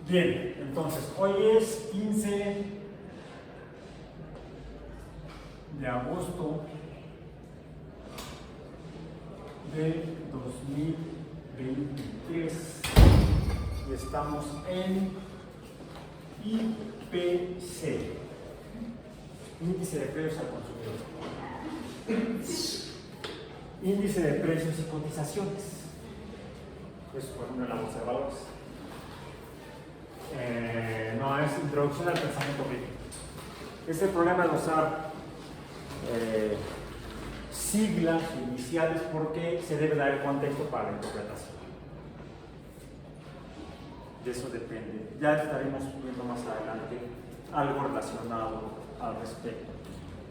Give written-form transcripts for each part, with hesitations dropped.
Bien, entonces hoy es 15 de agosto de 2023 y estamos en IPC, Índice de Precios al Consumidor. Índice de Precios y Cotizaciones. Pues por ejemplo en la bolsa de valores. No es introducción al pensamiento crítico. Es el problema de usar siglas iniciales porque se debe dar el contexto para la interpretación. De eso depende. Ya estaremos viendo más adelante algo relacionado al respecto.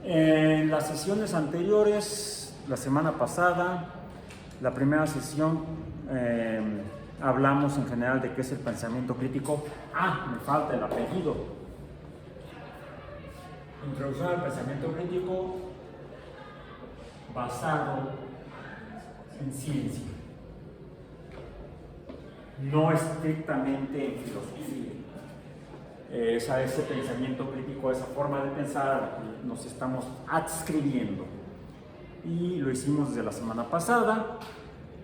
En las sesiones anteriores, la semana pasada, la primera sesión, hablamos en general de qué es el pensamiento crítico. Me falta el apellido. Introducción al pensamiento crítico basado en ciencia, no estrictamente en filosofía. Ese pensamiento crítico, esa forma de pensar, nos estamos adscribiendo. Y lo hicimos desde la semana pasada,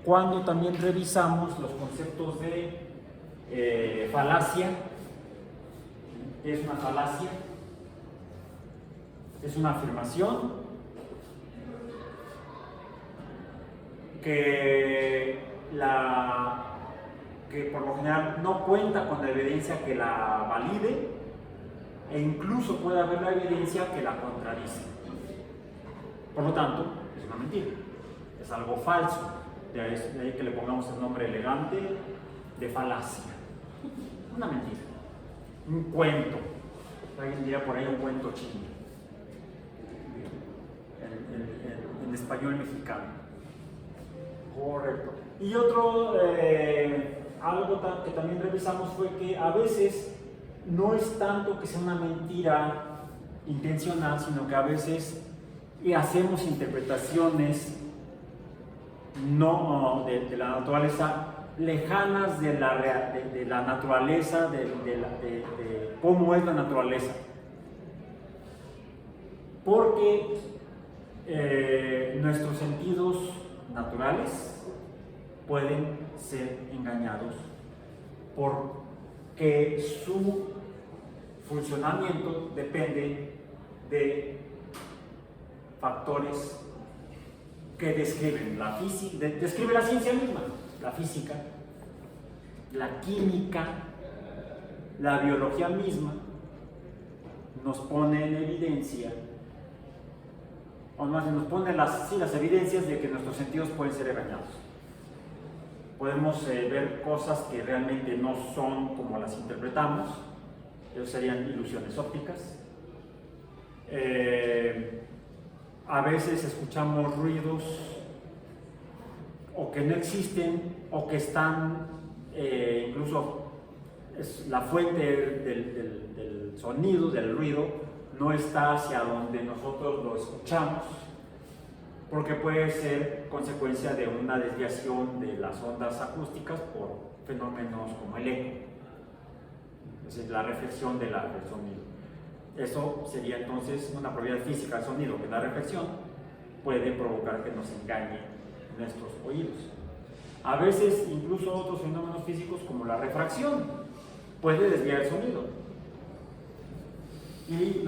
cuando también revisamos los conceptos de falacia. ¿Qué es una falacia? Es una afirmación que por lo general no cuenta con la evidencia que la valide, e incluso puede haber la evidencia que la contradice. Por lo tanto, es una mentira, es algo falso. De ahí que le pongamos el nombre elegante de falacia. Una mentira, un cuento. Alguien diría por ahí un cuento chino, en español mexicano. Correcto. Y otro, algo que también revisamos fue que a veces no es tanto que sea una mentira intencional, sino que a veces hacemos interpretaciones de la naturaleza lejanas de la naturaleza, de cómo es la naturaleza. Porque nuestros sentidos naturales pueden ser engañados porque su funcionamiento depende de factores que describen la física, describe la ciencia misma, la física, la química, la biología misma, nos pone en evidencia, o más bien nos pone las evidencias de que nuestros sentidos pueden ser engañados. Podemos ver cosas que realmente no son como las interpretamos, ellos serían ilusiones ópticas. A veces escuchamos ruidos o que no existen o que están, incluso la fuente del sonido, del ruido, no está hacia donde nosotros lo escuchamos, porque puede ser consecuencia de una desviación de las ondas acústicas por fenómenos como el eco, es decir, la reflexión del sonido. Eso sería entonces una propiedad física del sonido, que la reflexión puede provocar que nos engañe nuestros oídos. A veces incluso otros fenómenos físicos como la refracción puede desviar el sonido. Y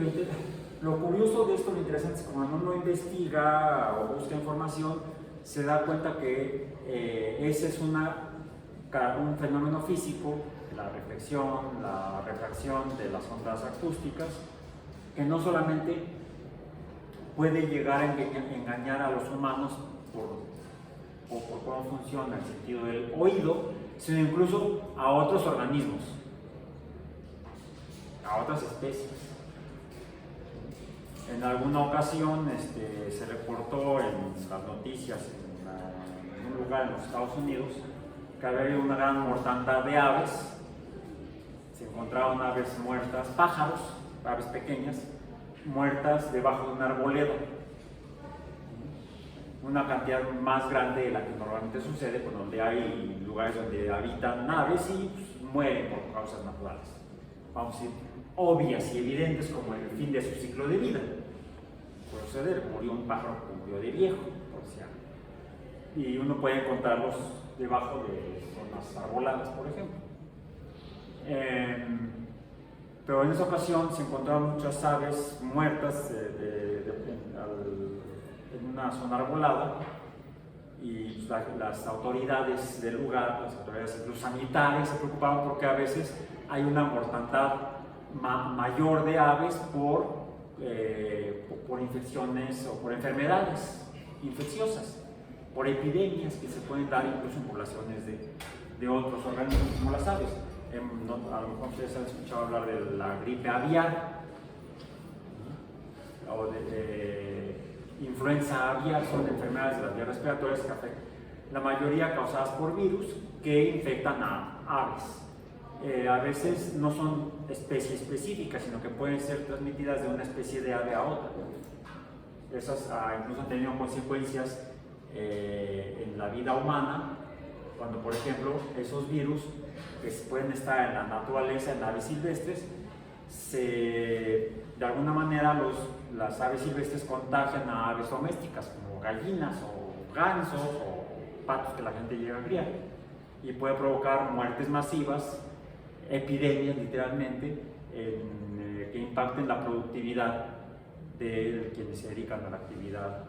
lo curioso de esto, lo interesante es que cuando uno investiga o busca información, se da cuenta que ese es un fenómeno físico, la reflexión, la refracción de las ondas acústicas, que no solamente puede llegar a engañar a los humanos por cómo funciona el sentido del oído, sino incluso a otros organismos, a otras especies. En alguna ocasión se reportó en las noticias en un lugar en los Estados Unidos que había una gran mortandad de aves. Se encontraban aves muertas, pájaros, aves pequeñas, muertas debajo de una arboleda. Una cantidad más grande de la que normalmente sucede, donde hay lugares donde habitan aves y mueren por causas naturales. Vamos a decir, obvias y evidentes como el fin de su ciclo de vida. Puede suceder, murió un pájaro que murió de viejo, por decir. Y uno puede encontrarlos debajo de zonas arboladas, por ejemplo. Pero en esa ocasión se encontraron muchas aves muertas en una zona arbolada, y las autoridades del lugar, las autoridades incluso sanitarias, se preocupaban porque a veces hay una mortandad mayor de aves por infecciones o por enfermedades infecciosas, por epidemias que se pueden dar incluso en poblaciones de otros organismos como las aves. A lo mejor ustedes han escuchado hablar de la gripe aviar, ¿no? O de influenza aviar, son enfermedades de las vías respiratorias que afectan, la mayoría causadas por virus que infectan a aves. A veces no son especies específicas, sino que pueden ser transmitidas de una especie de ave a otra. Esas incluso han tenido consecuencias en la vida humana, cuando por ejemplo esos virus que pueden estar en la naturaleza, en aves silvestres, de alguna manera las aves silvestres contagian a aves domésticas como gallinas o gansos o patos que la gente llega a criar, y puede provocar muertes masivas, epidemias literalmente, que impacten la productividad de quienes se dedican a la actividad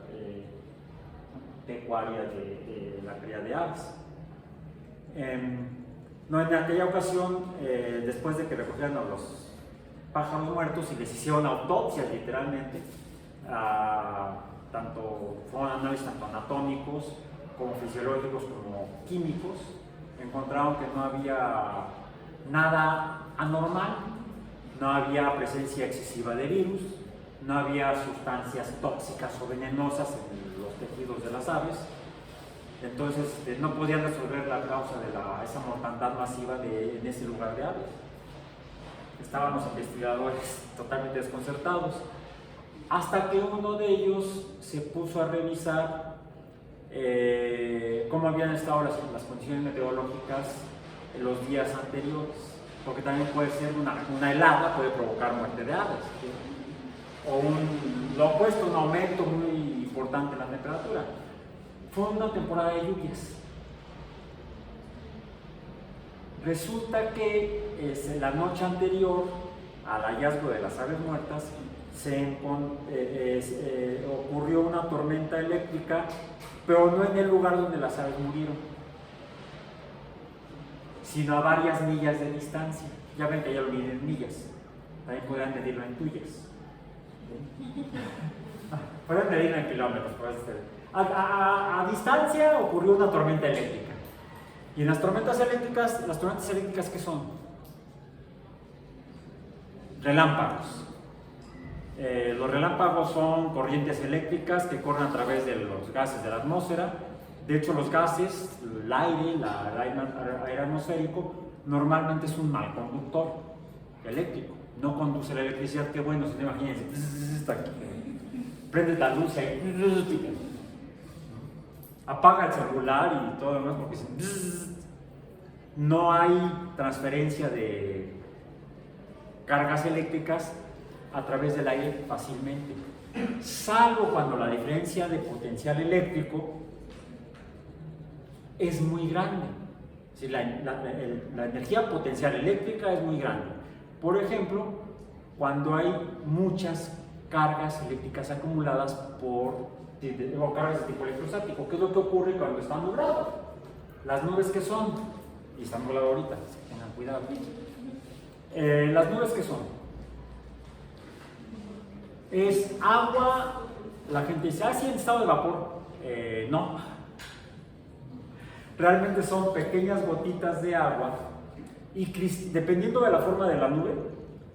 pecuaria de la cría de aves. No, en aquella ocasión, después de que recogieron a los pájaros muertos y les hicieron autopsias literalmente, fueron análisis tanto anatómicos como fisiológicos como químicos, encontraron que no había nada anormal, no había presencia excesiva de virus, no había sustancias tóxicas o venenosas en los tejidos de las aves. Entonces no podían resolver la causa de esa mortandad masiva en ese lugar de aves. Estaban los investigadores totalmente desconcertados, hasta que uno de ellos se puso a revisar cómo habían estado las condiciones meteorológicas en los días anteriores, porque también puede ser una helada, puede provocar muerte de aves, ¿sí? O lo opuesto, un aumento muy importante en la temperatura. Fue una temporada de lluvias. Resulta que la noche anterior al hallazgo de las aves muertas ocurrió una tormenta eléctrica, pero no en el lugar donde las aves murieron, sino a varias millas de distancia. Ya ven que ya lo miden en millas, también podrían medirlo en tuyas. Pueden medirlo en kilómetros, puede ser. A distancia ocurrió una tormenta eléctrica. Y en las tormentas eléctricas, ¿qué son? Relámpagos. Los relámpagos son corrientes eléctricas que corren a través de los gases de la atmósfera. De hecho, los gases, el aire atmosférico, normalmente es un mal conductor eléctrico. No conduce la electricidad, qué bueno, si no imagínense, prende la luz ahí, apaga el celular y todo lo demás porque no hay transferencia de cargas eléctricas a través del aire fácilmente, salvo cuando la diferencia de potencial eléctrico es muy grande. Si la energía potencial eléctrica es muy grande. Por ejemplo, cuando hay muchas cargas eléctricas acumuladas o cargas de tipo electrostático. ¿Qué es lo que ocurre cuando está nublado? Las nubes que son, y está nublado ahorita, tengan cuidado. Las nubes que son, es agua. La gente dice, sí, en estado de vapor. No, realmente son pequeñas gotitas de agua, y dependiendo de la forma de la nube,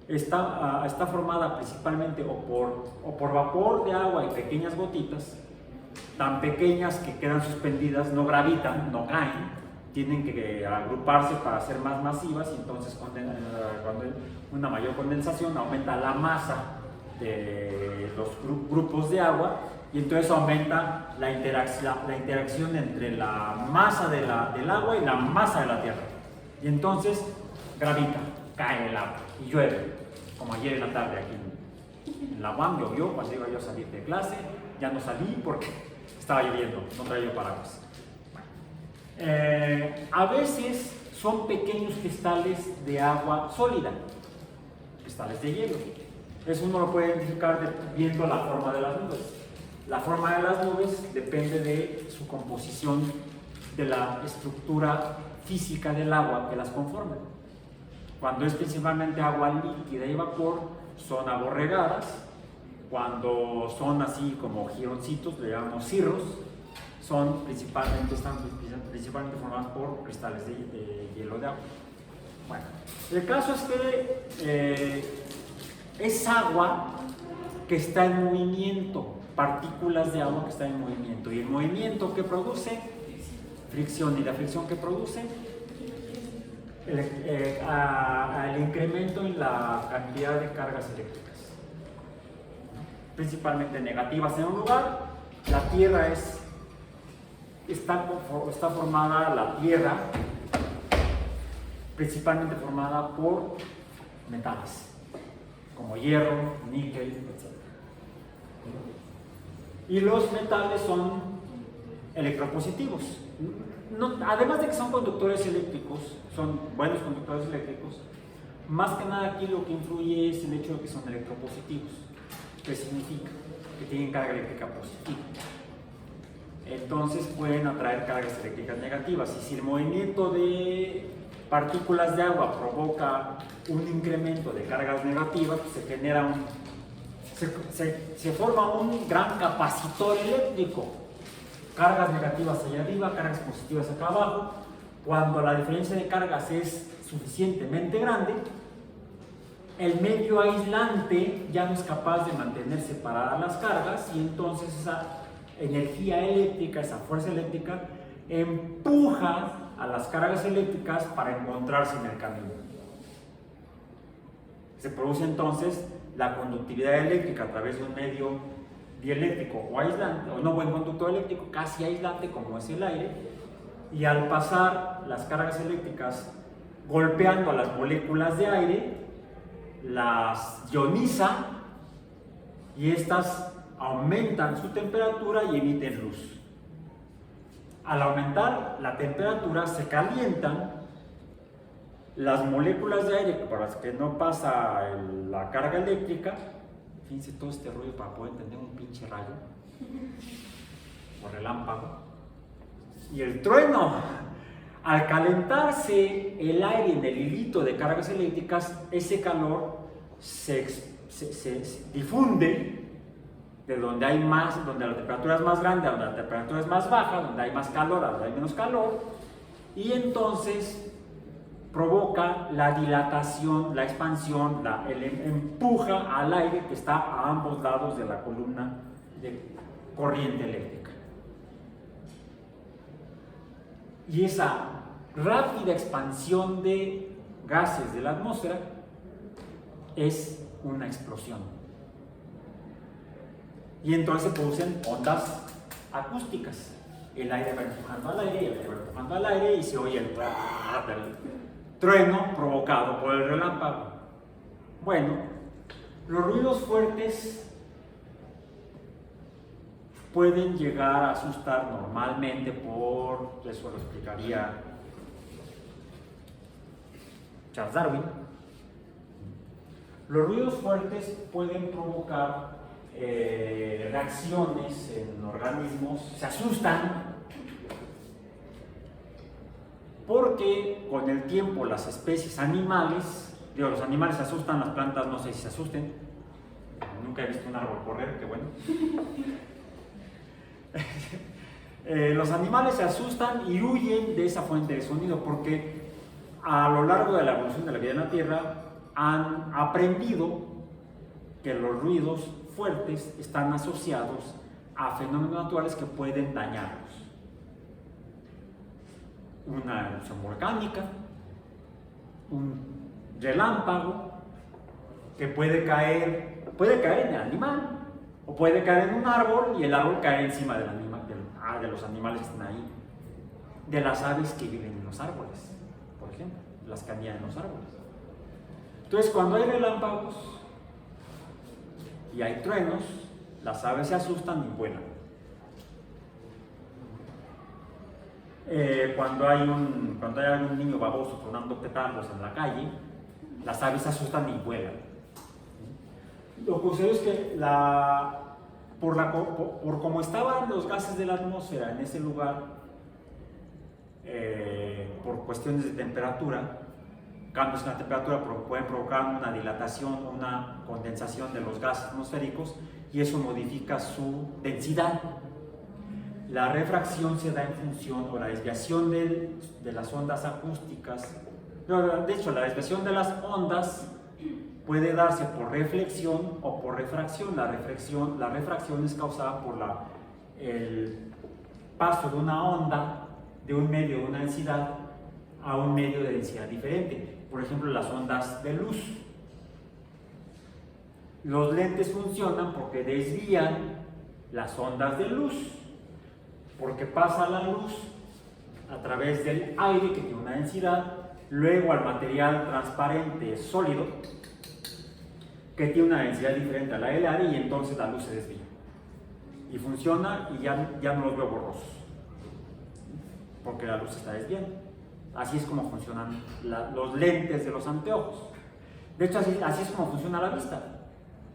está formada principalmente o por vapor de agua y pequeñas gotitas, tan pequeñas que quedan suspendidas, no gravitan, no caen, tienen que agruparse para ser más masivas, y entonces cuando hay una mayor condensación aumenta la masa de los grupos de agua, y entonces aumenta la interacción entre la masa del agua y la masa de la tierra, y entonces gravita, cae el agua y llueve, como ayer en la tarde aquí en la UAM llovió cuando iba yo a salir de clase, ya no salí porque estaba lloviendo, no traía yo paraguas. A veces son pequeños cristales de agua sólida, cristales de hielo. Eso uno lo puede identificar viendo la forma de las nubes. La forma de las nubes depende de su composición, de la estructura física del agua que las conforma. Cuando es principalmente agua líquida y vapor, son aborregadas. Cuando son así como gironcitos, le llamamos cirros, están principalmente formadas por cristales de hielo de agua. Bueno, el caso es que es agua que está en movimiento, partículas de agua que están en movimiento. Y el movimiento que produce, fricción, y la fricción que produce, el incremento en la cantidad de cargas eléctricas, principalmente negativas en un lugar. La Tierra está formada, la Tierra principalmente formada por metales como hierro, níquel, etc. Y los metales son electropositivos. Además de que son conductores eléctricos, son buenos conductores eléctricos, más que nada aquí lo que influye es el hecho de que son electropositivos. ¿Qué significa? Que tienen carga eléctrica positiva. Entonces pueden atraer cargas eléctricas negativas. Y si el movimiento de partículas de agua provoca un incremento de cargas negativas, pues se forma un gran capacitor eléctrico. Cargas negativas allá arriba, cargas positivas acá abajo. Cuando la diferencia de cargas es suficientemente grande, el medio aislante ya no es capaz de mantener separadas las cargas, y entonces esa energía eléctrica, esa fuerza eléctrica, empuja a las cargas eléctricas para encontrarse en el camino. Se produce entonces la conductividad eléctrica a través de un medio dieléctrico o aislante, o no buen conductor eléctrico, casi aislante como es el aire, y al pasar las cargas eléctricas golpeando a las moléculas de aire, las ioniza y estas aumentan su temperatura y emiten luz. Al aumentar la temperatura se calientan las moléculas de aire por las que no pasa la carga eléctrica. Fíjense todo este rollo para poder entender un pinche rayo o relámpago. Y el trueno, al calentarse el aire en el hilito de cargas eléctricas, ese calor se difunde de donde hay más, donde la temperatura es más grande, donde la temperatura es más baja, donde hay más calor, donde hay menos calor, y entonces provoca la dilatación, la expansión, empuja al aire que está a ambos lados de la columna de corriente eléctrica. Y esa rápida expansión de gases de la atmósfera es una explosión. Y entonces se producen ondas acústicas. El aire va empujando al aire, y el aire va empujando al aire, y se oye el trueno provocado por el relámpago. Bueno, los ruidos fuertes pueden llegar a asustar normalmente eso lo explicaría Charles Darwin. Los ruidos fuertes pueden provocar reacciones en organismos, se asustan, porque con el tiempo las especies animales, los animales se asustan, las plantas no sé si se asusten, nunca he visto un árbol correr, qué bueno. Los animales se asustan y huyen de esa fuente de sonido, porque a lo largo de la evolución de la vida en la Tierra han aprendido que los ruidos fuertes están asociados a fenómenos naturales que pueden dañarlos. Una erupción volcánica, un relámpago que puede caer en el animal, o puede caer en un árbol y el árbol cae encima del animal, de los animales que están ahí, de las aves que viven en los árboles, por ejemplo. las que anidar en los árboles. Entonces, cuando hay relámpagos y hay truenos, las aves se asustan y vuelan. Cuando hay algún niño baboso tronando petardos en la calle, las aves se asustan y vuelan. Lo que sucede es que por cómo estaban los gases de la atmósfera en ese lugar, por cuestiones de temperatura, cambios en la temperatura pueden provocar una dilatación o una condensación de los gases atmosféricos y eso modifica su densidad. La refracción se da en función, o la desviación de las ondas acústicas, de hecho la desviación de las ondas puede darse por reflexión o por refracción. La refracción es causada por el paso de una onda de un medio de una densidad a un medio de densidad diferente. Por ejemplo, las ondas de luz. Los lentes funcionan porque desvían las ondas de luz, porque pasa la luz a través del aire que tiene una densidad, luego al material transparente sólido que tiene una densidad diferente a la del aire y entonces la luz se desvía y funciona y ya no los veo borrosos porque la luz se está desviando. Así es como funcionan los lentes de los anteojos. De hecho, así es como funciona la vista.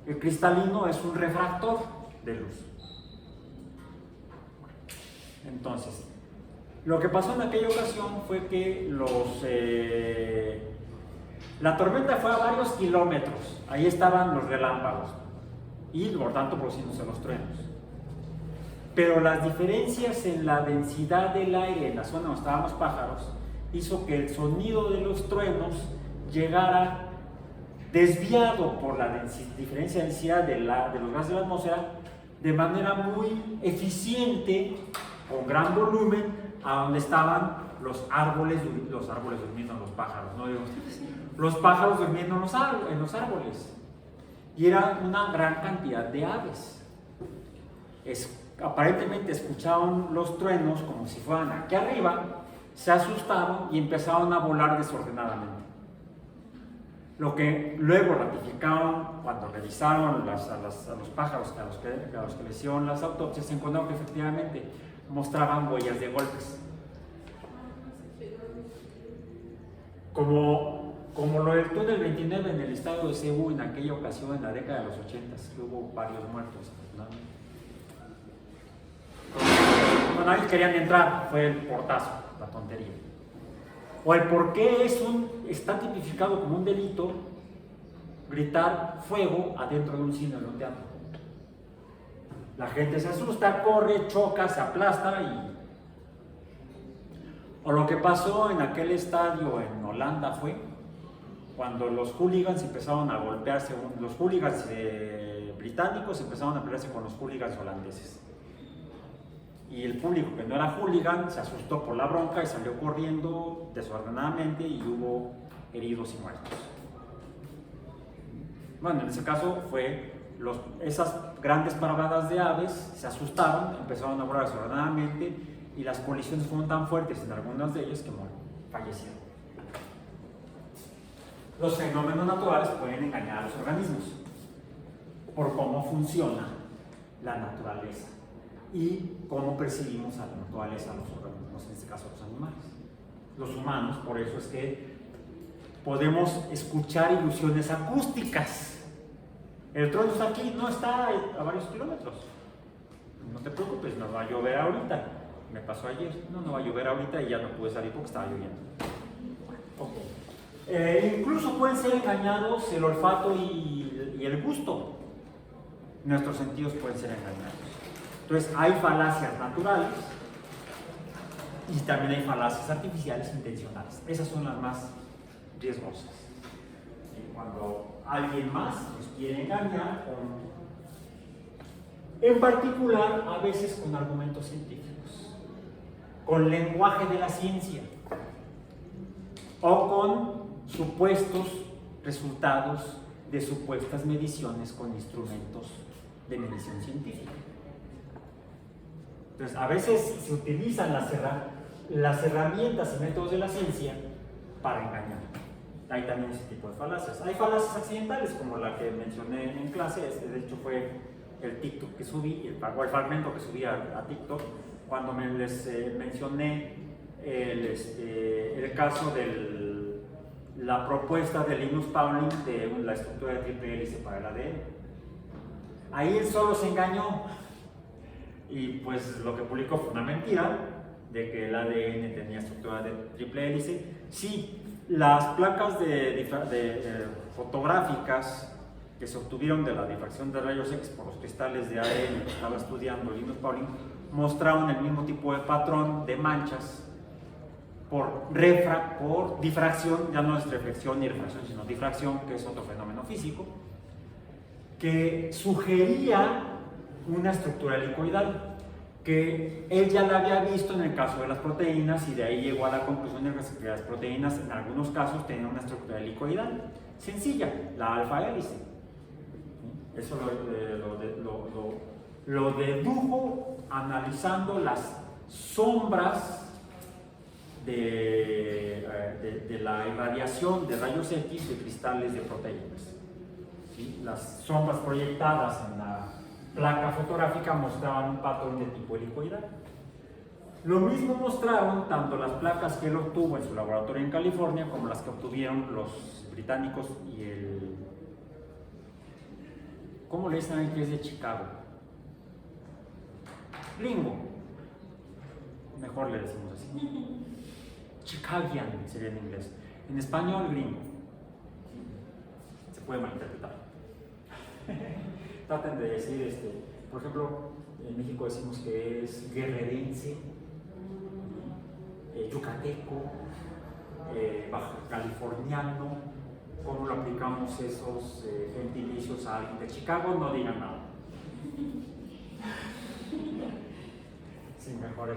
El cristalino es un refractor de luz. Entonces, lo que pasó en aquella ocasión fue que la tormenta fue a varios kilómetros. Ahí estaban los relámpagos y por tanto produciéndose los truenos. Pero las diferencias en la densidad del aire en la zona donde estaban los pájaros hizo que el sonido de los truenos llegara desviado por la diferencia de densidad de los gases de la atmósfera de manera muy eficiente, con gran volumen, a donde estaban los árboles durmiendo, los pájaros, ¿no? Los pájaros durmiendo en los árboles. Y era una gran cantidad de aves. Aparentemente escucharon los truenos como si fueran aquí arriba, se asustaron y empezaron a volar desordenadamente. Lo que luego ratificaron cuando revisaron a los pájaros a los que les hicieron las autopsias, se encontraron que efectivamente mostraban huellas de golpes. Como lo del túnel 29 en el estado de Cebú en aquella ocasión en la década de los 80, que hubo varios muertos, afortunadamente. Bueno, ahí querían entrar, fue el portazo, la tontería. O el por qué está tipificado como un delito gritar fuego adentro de un cine o de un teatro. La gente se asusta, corre, choca, se aplasta O lo que pasó en aquel estadio en Holanda fue cuando los hooligans empezaron a golpearse, los hooligans británicos empezaron a pelearse con los hooligans holandeses. Y el público que no era hooligan se asustó por la bronca y salió corriendo desordenadamente y hubo heridos y muertos. Bueno, en ese caso fue esas grandes parvadas de aves se asustaron, empezaron a volar desordenadamente y las colisiones fueron tan fuertes en algunas de ellas que fallecieron. Los fenómenos naturales pueden engañar a los organismos por cómo funciona la naturaleza y cómo percibimos a la naturaleza, a los organismos, en este caso a los animales. Los humanos, por eso es que podemos escuchar ilusiones acústicas. El trueno está aquí, no está a varios kilómetros. No te preocupes, no va a llover ahorita. Me pasó ayer, no va a llover ahorita y ya no pude salir porque estaba lloviendo. Okay. Incluso pueden ser engañados el olfato y el gusto. Nuestros sentidos pueden ser engañados. Entonces hay falacias naturales y también hay falacias artificiales intencionales. Esas son las más riesgosas. Cuando alguien más nos quiere engañar, en particular a veces con argumentos científicos, con lenguaje de la ciencia o con supuestos resultados de supuestas mediciones con instrumentos de medición científica. Entonces, a veces se utilizan las herramientas y métodos de la ciencia para engañar. Hay también ese tipo de falacias. Hay falacias accidentales, como la que mencioné en clase. De hecho fue el TikTok que subí, o el fragmento que subí a TikTok, cuando les mencioné el caso de la propuesta de Linus Pauling de la estructura de triple hélice para el ADN. Ahí él solo se engañó, y pues lo que publicó fue una mentira de que el ADN tenía estructura de triple hélice. Sí, las placas fotográficas que se obtuvieron de la difracción de rayos X por los cristales de ADN que estaba estudiando Linus Pauling mostraron el mismo tipo de patrón de manchas por difracción. Ya no es reflexión ni refracción, sino difracción, que es otro fenómeno físico, que sugería una estructura helicoidal, que él ya la había visto en el caso de las proteínas, y de ahí llegó a la conclusión de que las proteínas en algunos casos tenían una estructura helicoidal sencilla, la alfa hélice. Eso lo dedujo analizando las sombras de la irradiación de rayos X de cristales de proteínas. ¿Sí? Las sombras proyectadas en la placa fotográfica mostraban un patrón de tipo helicoidal. Lo mismo mostraron tanto las placas que él obtuvo en su laboratorio en California como las que obtuvieron los británicos y ¿cómo le dicen que es de Chicago? Gringo. Mejor le decimos así. Chicagian sería en inglés. En español, gringo. Se puede malinterpretar. Traten de decir, por ejemplo, en México decimos que es guerrerense, yucateco, baja californiano. ¿Cómo lo aplicamos esos gentilicios a alguien de Chicago? No digan nada. Sí, mejor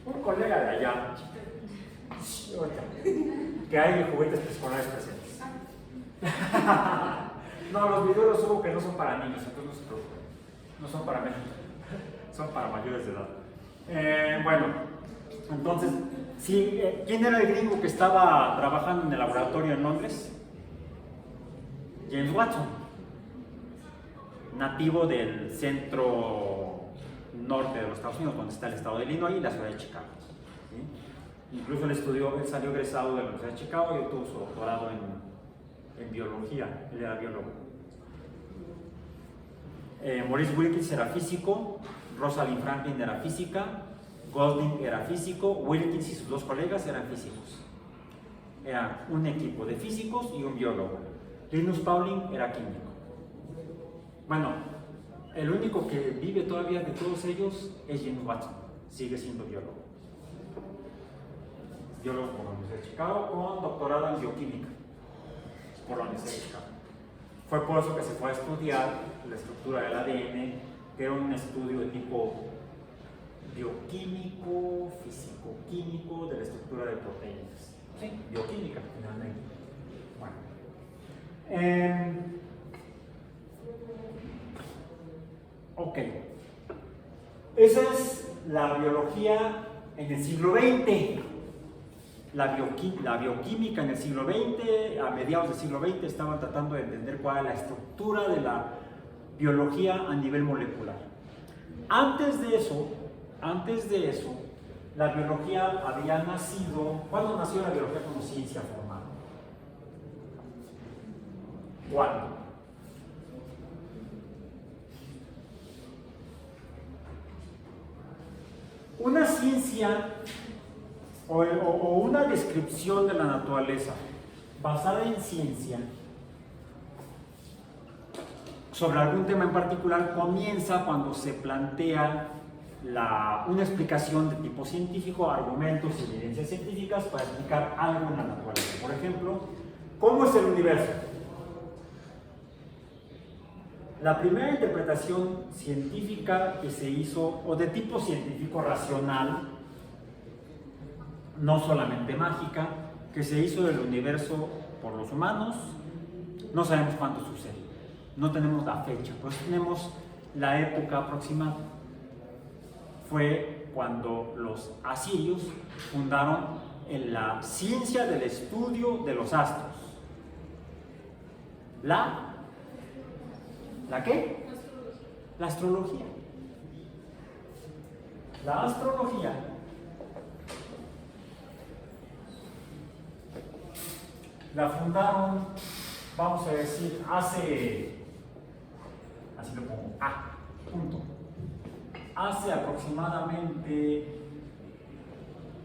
un colega de allá, que hay juguetes escolares presentes. No, los videos los subo que no son para niños, entonces no se preocupen. No son para México, son para mayores de edad. Bueno, entonces, sí, ¿quién era el gringo que estaba trabajando en el laboratorio en Londres? James Watson, nativo del centro norte de los Estados Unidos, donde está el estado de Illinois y la ciudad de Chicago. ¿Sí? Incluso él salió egresado de la Universidad de Chicago y obtuvo su doctorado en biología. Él era biólogo. Maurice Wilkins era físico, Rosalind Franklin era física, Golding era físico, Wilkins y sus dos colegas eran físicos. Era un equipo de físicos y un biólogo. Linus Pauling era químico. Bueno, el único que vive todavía de todos ellos es James Watson, sigue siendo biólogo. Biólogo por la Universidad de Chicago con doctorado en bioquímica por la Universidad de Chicago. Fue por eso que se fue a estudiar la estructura del ADN, que era un estudio de tipo bioquímico, físico-químico de la estructura de proteínas. Sí, bioquímica finalmente. Bueno. Ok. Esa es la biología en el siglo XX. La bioquímica en el siglo XX, a mediados del siglo XX, estaban tratando de entender cuál era la estructura de la biología a nivel molecular. Antes de eso, la biología había nacido. ¿Cuándo nació la biología como ciencia formal? ¿Cuándo? Una ciencia o una descripción de la naturaleza basada en ciencia sobre algún tema en particular comienza cuando se plantea una explicación de tipo científico, argumentos y evidencias científicas para explicar algo en la naturaleza. Por ejemplo, ¿cómo es el universo? La primera interpretación científica que se hizo, o de tipo científico racional, no solamente mágica, que se hizo del universo por los humanos, no sabemos cuánto sucede, no tenemos la fecha, pues tenemos la época aproximada. Fue cuando los asirios fundaron en la ciencia del estudio de los astros. ¿La qué? La astrología. La astrología la fundaron, vamos a decir, así lo pongo, hace aproximadamente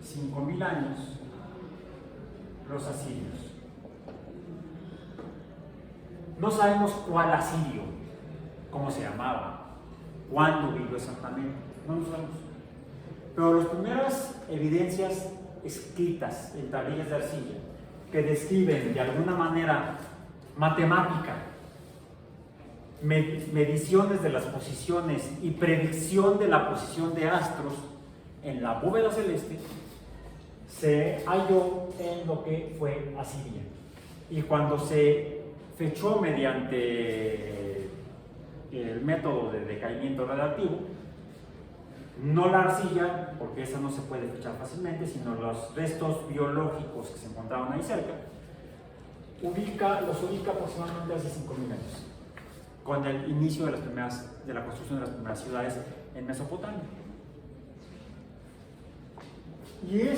5000 años, los asirios. No sabemos cuál asirio, cómo se llamaba, cuándo vivió exactamente, no lo sabemos. Pero las primeras evidencias escritas en tablillas de arcilla que describen de alguna manera matemática, mediciones de las posiciones y predicción de la posición de astros en la bóveda celeste, se halló en lo que fue Asiria. Y cuando se fechó mediante el método de decaimiento radiactivo, no la arcilla, porque esa no se puede fechar fácilmente, sino los restos biológicos que se encontraban ahí cerca, los ubica aproximadamente hace 5000 años, con el inicio de la construcción de las primeras ciudades en Mesopotamia. Y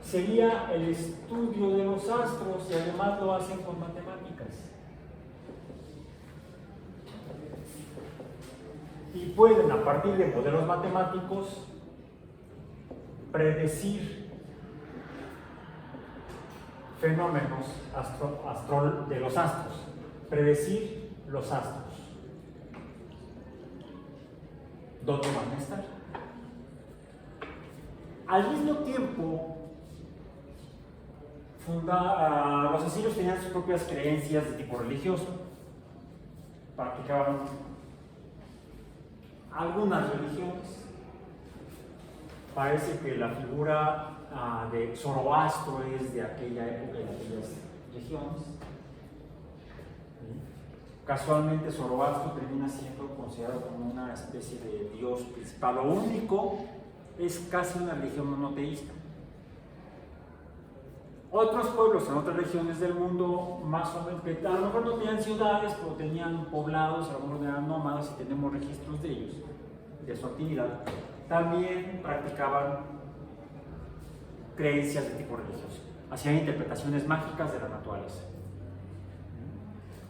sería el estudio de los astros, y además lo hacen con matemáticas. Y pueden, a partir de modelos matemáticos, predecir fenómenos de los astros, predecir los astros, dónde van a estar. Al mismo tiempo, los asirios tenían sus propias creencias de tipo religioso, practicaban algunas religiones. Parece que la figura de Zoroastro es de aquella época y de aquellas regiones. Casualmente Zoroastro termina siendo considerado como una especie de dios principal. Lo único es casi una religión monoteísta. Otros pueblos en otras regiones del mundo, más o menos, que a lo mejor no tenían ciudades, pero tenían poblados, algunos eran nómadas y tenemos registros de ellos, de su actividad, también practicaban creencias de tipo religioso, hacían interpretaciones mágicas de la naturaleza.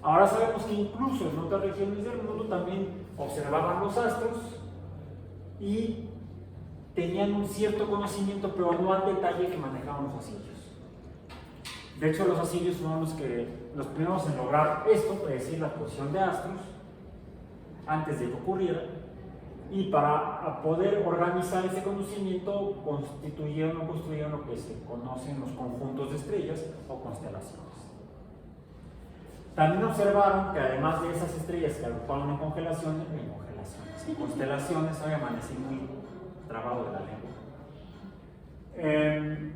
Ahora sabemos que incluso en otras regiones del mundo también observaban los astros y tenían un cierto conocimiento, pero no al detalle que manejaban los asirios. De hecho, los asirios fueron los primeros en lograr esto, predecir la posición de astros antes de que ocurriera, y para poder organizar ese conocimiento construyeron lo que se conocen los conjuntos de estrellas o constelaciones. También observaron que además de esas estrellas que actuaban en constelaciones, hoy amanecí muy trabado de la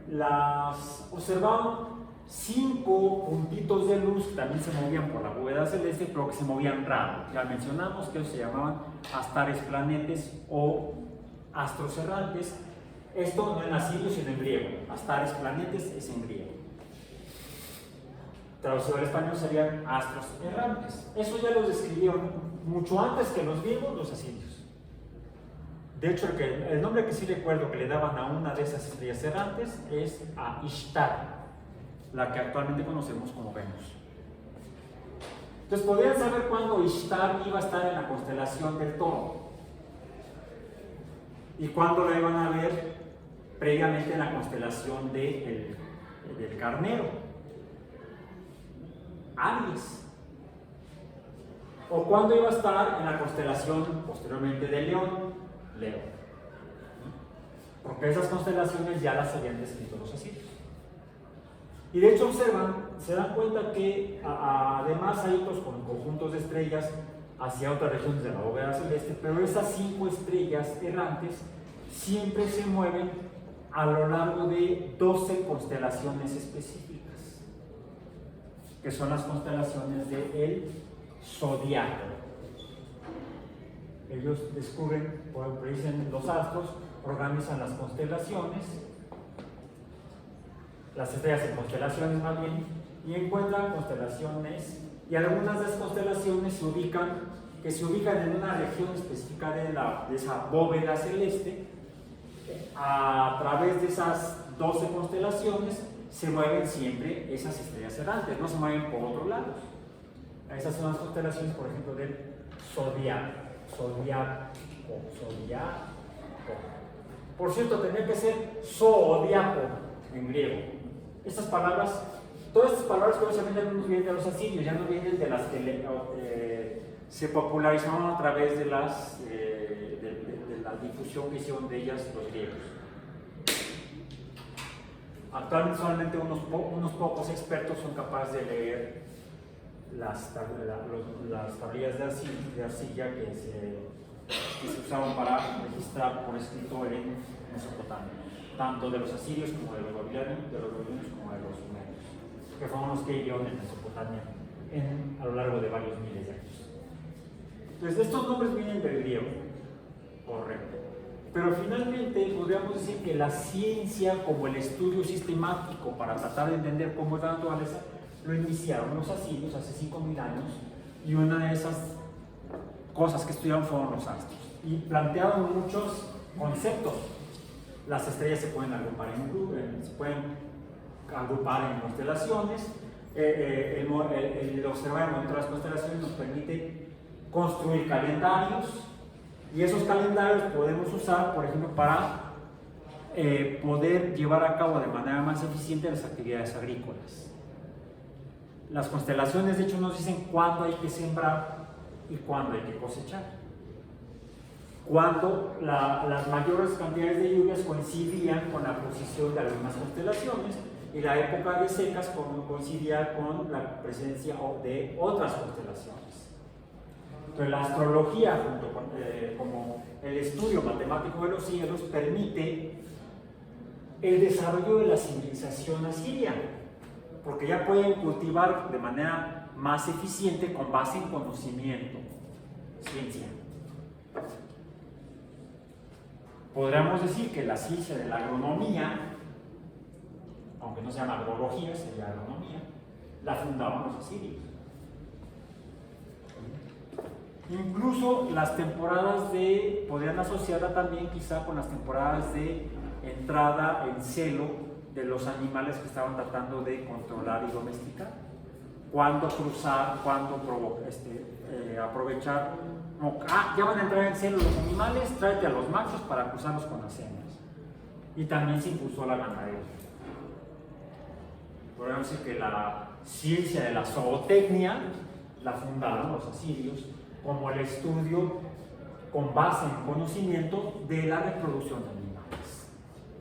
lengua, observaron 5 puntitos de luz que también se movían por la bóveda celeste, pero que se movían raro. Ya mencionamos que ellos se llamaban astares planetes o astros errantes. Esto no en asirio sino en griego. Astares planetes es en griego. Traducido al español serían astros errantes. Eso ya los describieron mucho antes que los griegos, los asirios. De hecho, el nombre que sí recuerdo que le daban a una de esas estrellas errantes es a Ishtar, la que actualmente conocemos como Venus. Entonces podrían saber cuándo Ishtar iba a estar en la constelación del Toro y cuándo la iban a ver previamente en la constelación del Carnero, Aries, o cuándo iba a estar en la constelación posteriormente de León, Leo, porque esas constelaciones ya las habían descrito los asirios. Y de hecho se dan cuenta que además hay otros conjuntos de estrellas hacia otras regiones de la bóveda celeste, pero esas 5 estrellas errantes siempre se mueven a lo largo de 12 constelaciones específicas, que son las constelaciones del zodiaco. Ellos descubren, predicen los astros, organizan las constelaciones las estrellas en constelaciones más bien, y encuentran constelaciones, y algunas de esas constelaciones se ubican en una región específica de esa bóveda celeste. A través de esas 12 constelaciones se mueven siempre esas estrellas errantes, no se mueven por otros lados. Esas son las constelaciones, por ejemplo, del zodiaco. Por cierto, tendría que ser zodiaco en griego. Estas palabras, todas estas palabras curiosamente no vienen de los asirios, ya no vienen de las que se popularizaron a través de la difusión que hicieron de ellas los griegos. Actualmente solamente unos pocos expertos son capaces de leer las tablillas de arcilla que se usaban para registrar por escrito en Mesopotamia, tanto de los asirios como de los babilonios como de los sumerios, que fueron los que vivieron en Mesopotamia a lo largo de varios miles de años. Entonces, estos nombres vienen del griego, correcto. Pero finalmente podríamos decir que la ciencia, como el estudio sistemático para tratar de entender cómo es la naturaleza, lo iniciaron los asirios hace 5.000 años, y una de esas cosas que estudiaron fueron los astros. Y plantearon muchos conceptos. Las estrellas se pueden agrupar en constelaciones. El observar el momento de las constelaciones nos permite construir calendarios, y esos calendarios podemos usar, por ejemplo, para poder llevar a cabo de manera más eficiente las actividades agrícolas. Las constelaciones, de hecho, nos dicen cuándo hay que sembrar y cuándo hay que cosechar. Cuando las mayores cantidades de lluvias coincidían con la posición de algunas constelaciones, y la época de secas coincidía con la presencia de otras constelaciones. Entonces, la astrología, junto con, como el estudio matemático de los cielos, permite el desarrollo de la civilización asiria, porque ya pueden cultivar de manera más eficiente con base en conocimiento, ciencia. Podríamos decir que la ciencia de la agronomía, aunque no se llama agrología, sería agronomía, la fundaban los asirios. Incluso las temporadas podrían asociarla también quizá con las temporadas de entrada en celo de los animales que estaban tratando de controlar y domesticar. Cuándo cruzar, cuándo aprovechar. Ya van a entrar en celo los animales, tráete a los machos para cruzarlos con las hembras. Y también se impulsó la ganadería. Podríamos decir que la ciencia de la zootecnia la fundaron los asirios como el estudio con base en conocimiento de la reproducción de animales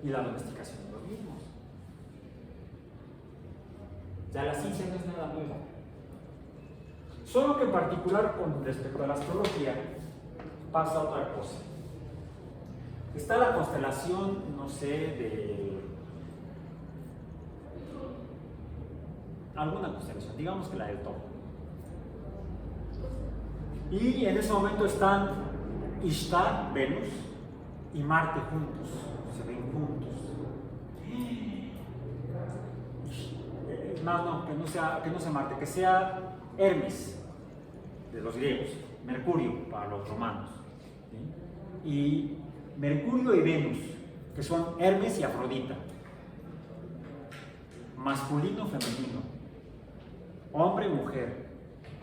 y la domesticación de los mismos. Ya la ciencia no es nada nueva. Solo que en particular con respecto a la astrología pasa otra cosa. Está la constelación, no sé, de alguna constelación, digamos que la del Toro. Y en ese momento están Ishtar, Venus, y Marte juntos, se ven juntos. No, que no sea Marte, que sea Hermes, de los griegos, Mercurio para los romanos, ¿sí? Y Mercurio y Venus, que son Hermes y Afrodita, masculino, femenino, hombre y mujer,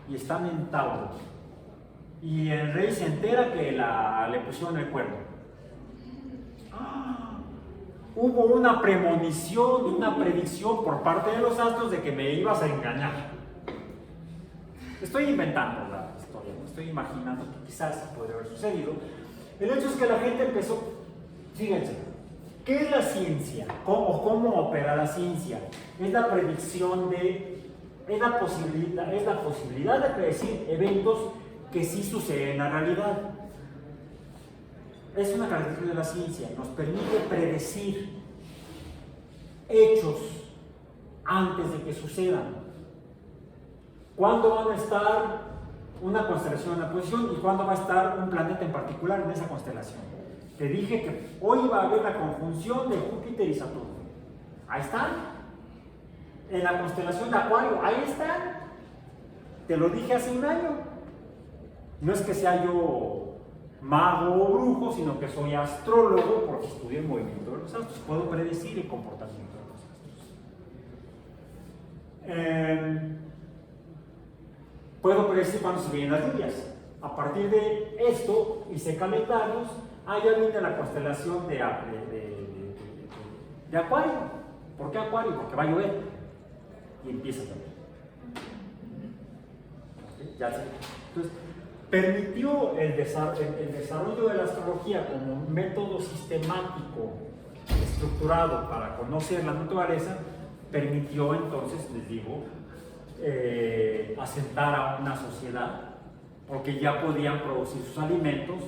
y están en Tauro. Y el rey se entera que le pusieron el cuerno. Hubo una premonición, una predicción por parte de los astros de que me ibas a engañar. Estoy inventando la historia, me estoy imaginando que quizás podría haber sucedido. El hecho es que la gente empezó, fíjense, ¿qué es la ciencia? ¿Cómo opera la ciencia? Es la predicción es la posibilidad de predecir eventos que sí suceden en la realidad. Es una característica de la ciencia, nos permite predecir hechos antes de que sucedan. ¿Cuándo van a estar una constelación en la posición y cuándo va a estar un planeta en particular en esa constelación? Te dije que hoy va a haber la conjunción de Júpiter y Saturno. Ahí están. En la constelación de Acuario, ahí están. Te lo dije hace un año. No es que sea yo mago o brujo, sino que soy astrólogo porque estudié el movimiento de los astros. Puedo predecir el comportamiento de los astros. Puedo predecir cuándo se vienen las lluvias. A partir de esto hice calendarios. Ya viene la constelación de Acuario. ¿Por qué Acuario? Porque va a llover. Y empieza a llover. Ya sé. Entonces, permitió el desarrollo de la astrología como un método sistemático, estructurado para conocer la naturaleza, permitió entonces, les digo, asentar a una sociedad, porque ya podían producir sus alimentos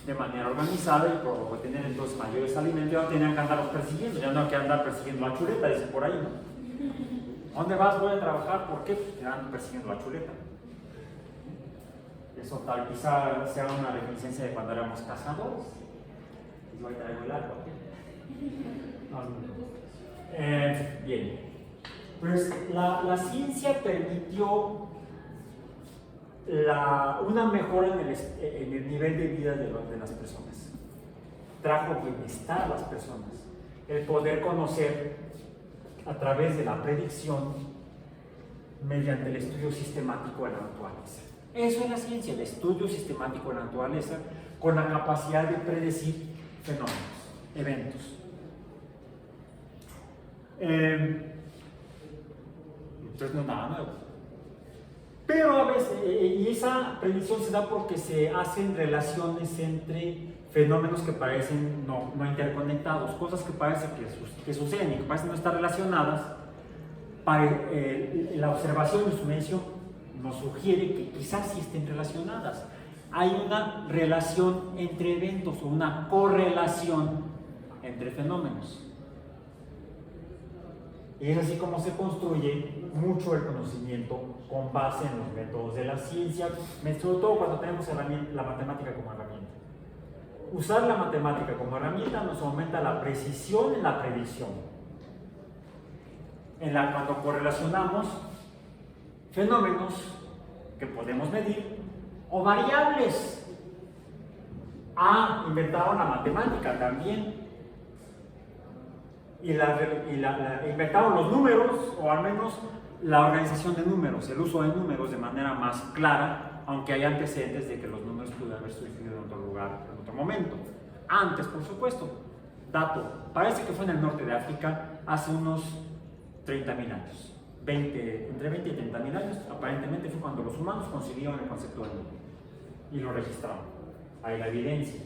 de manera organizada y por tener entonces mayores alimentos, ya no tenían que andarlos persiguiendo, ya no hay que andar persiguiendo la chuleta, dicen por ahí, ¿no? ¿A dónde vas? Voy a trabajar, ¿por qué? Pues te andan persiguiendo la chuleta. Eso tal quizá sea una reminiscencia de cuando éramos cazadores. Y yo ahí traigo el arco aquí. Bien. Pues la ciencia permitió una mejora en el nivel de vida de las personas. Trajo bienestar a las personas. El poder conocer a través de la predicción mediante el estudio sistemático de la naturaleza. Eso es la ciencia, el estudio sistemático de la naturaleza con la capacidad de predecir fenómenos, eventos. Entonces no es nada nuevo. Pero a veces, y esa predicción se da porque se hacen relaciones entre fenómenos que parecen no interconectados, cosas que parecen que suceden y que parecen no estar relacionadas. La observación de su medición nos sugiere que quizás sí estén relacionadas. Hay una relación entre eventos o una correlación entre fenómenos. Y es así como se construye mucho el conocimiento con base en los métodos de la ciencia, sobre todo cuando tenemos la matemática como herramienta. Usar la matemática como herramienta nos aumenta la precisión en la predicción. Cuando correlacionamos fenómenos que podemos medir o variables. Inventaron la matemática también. Inventaron los números, o al menos la organización de números, el uso de números de manera más clara, aunque hay antecedentes de que los números pudieran haber surgido en otro lugar, en otro momento. Antes, por supuesto. Dato, parece que fue en el norte de África hace unos 30.000 años. Entre 20 y 30.000 años, aparentemente fue cuando los humanos concibieron el concepto del número y lo registraron. Hay la evidencia.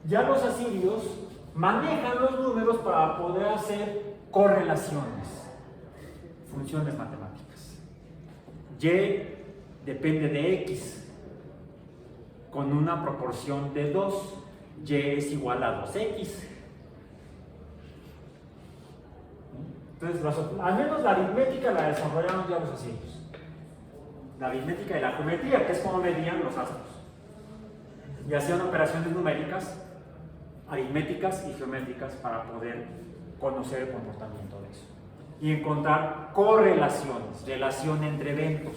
Ya los asirios manejan los números para poder hacer correlaciones, funciones matemáticas. Y depende de X con una proporción de 2. Y es igual a 2X. Entonces, al menos la aritmética la desarrollaron ya los asirios. La aritmética y la geometría, que es como medían los astros. Y hacían operaciones numéricas, aritméticas y geométricas para poder conocer el comportamiento de eso. Y encontrar correlaciones, relación entre eventos.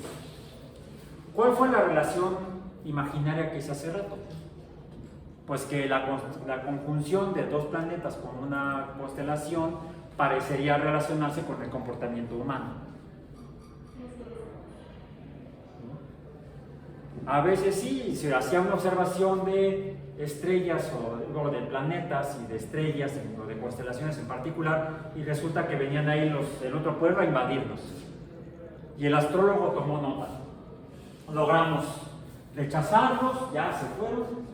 ¿Cuál fue la relación imaginaria que hice hace rato? Pues que la conjunción de dos planetas con una constelación parecería relacionarse con el comportamiento humano. A veces sí, se hacía una observación de estrellas o de planetas y de estrellas o de constelaciones en particular, y resulta que venían ahí los del otro pueblo a invadirnos. Y el astrólogo tomó nota. Logramos rechazarlos, ya se fueron.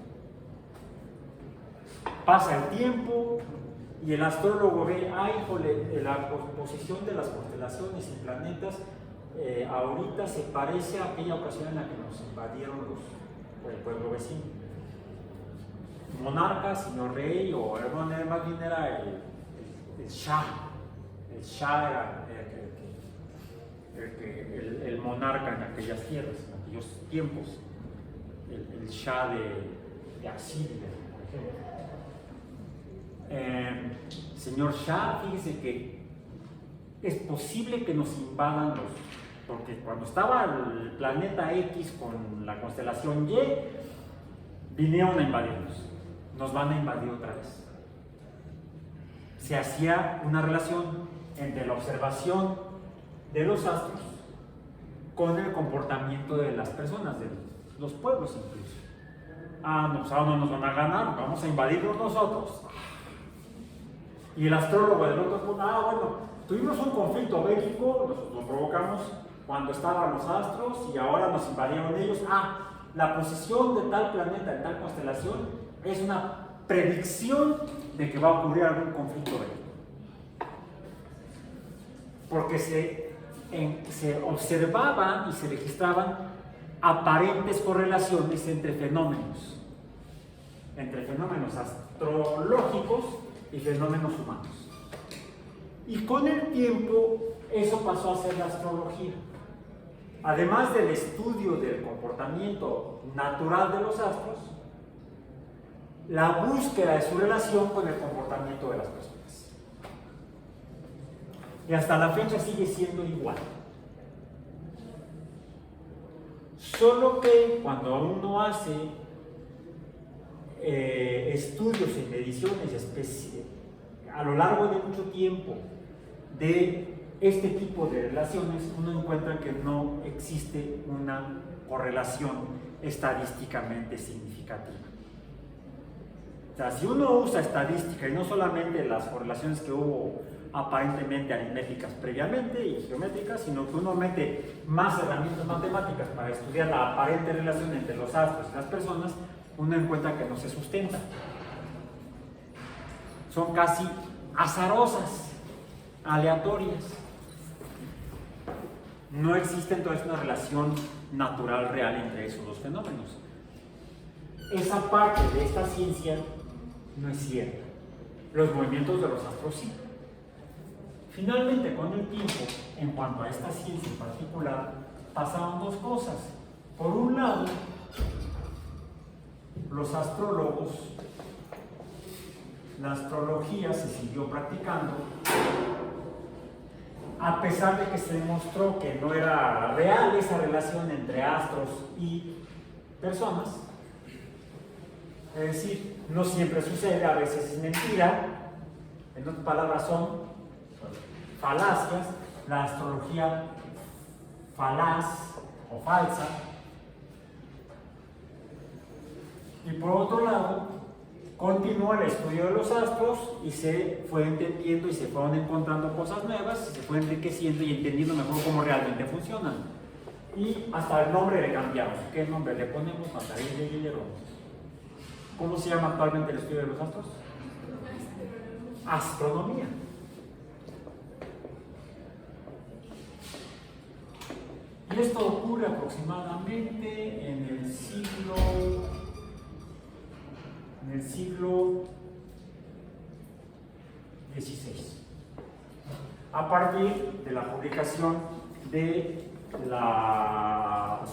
Pasa el tiempo y el astrólogo ve, híjole, la posición de las constelaciones y planetas ahorita se parece a aquella ocasión en la que nos invadieron el pueblo vecino. Monarca, señor rey, o más bien era el Shah. El Shah era el monarca en aquellas tierras, en aquellos tiempos. El Shah de Asiria, por ejemplo. Señor Shah, fíjese que es posible que nos invadan porque cuando estaba el planeta X con la constelación Y, vinieron a invadirnos, nos van a invadir otra vez. Se hacía una relación entre la observación de los astros con el comportamiento de las personas, de los pueblos incluso. No, pues ahora no nos van a ganar, vamos a invadirlos nosotros. Y el astrólogo del otro punto, bueno, tuvimos un conflicto bélico, lo provocamos cuando estaban los astros y ahora nos invadieron ellos. La posición de tal planeta en tal constelación es una predicción de que va a ocurrir algún conflicto bélico. Porque se observaban y se registraban aparentes correlaciones entre fenómenos astrológicos y fenómenos humanos. Y con el tiempo eso pasó a ser la astrología. Además del estudio del comportamiento natural de los astros, la búsqueda de su relación con el comportamiento de las personas. Y hasta la fecha sigue siendo igual. Solo que cuando uno hace estudios y mediciones a lo largo de mucho tiempo de este tipo de relaciones, uno encuentra que no existe una correlación estadísticamente significativa. O sea, si uno usa estadística y no solamente las correlaciones que hubo aparentemente aritméticas previamente y geométricas, sino que uno mete más herramientas matemáticas para estudiar la aparente relación entre los astros y las personas, uno encuentra que no se sustenta. Son casi azarosas, aleatorias. No existe entonces una relación natural real entre esos dos fenómenos. Esa parte de esta ciencia no es cierta. Los movimientos de los astros sí. Finalmente, con el tiempo, en cuanto a esta ciencia en particular, pasaron dos cosas. Por un lado, los astrólogos, la astrología se siguió practicando, a pesar de que se demostró que no era real esa relación entre astros y personas. Es decir, no siempre sucede, a veces es mentira. En otras palabras, son falacias, la astrología falaz o falsa. Y por otro lado, continuó el estudio de los astros y se fue entendiendo y se fueron encontrando cosas nuevas, se fue enriqueciendo y entendiendo mejor cómo realmente funcionan. Y hasta el nombre le cambiamos. ¿Qué nombre le ponemos? Mataril de Guillermo. ¿Cómo se llama actualmente el estudio de los astros? Astronomía. Y esto ocurre aproximadamente en el siglo XVI, a partir de la publicación de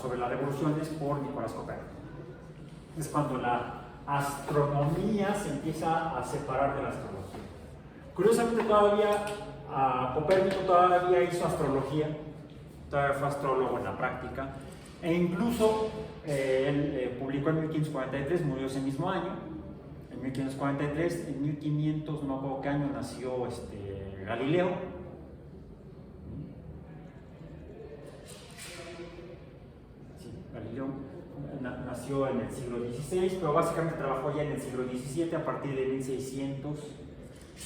sobre las revoluciones por Nicolás Copérnico. Es cuando la astronomía se empieza a separar de la astrología. Curiosamente, Copérnico todavía hizo astrología, todavía fue astrólogo en la práctica, e incluso él publicó en 1543, murió ese mismo año. En 1543, en 1500, no me acuerdo qué año, nació Galileo. Sí, Galileo nació en el siglo XVI, pero básicamente trabajó ya en el siglo XVII a partir de 1600.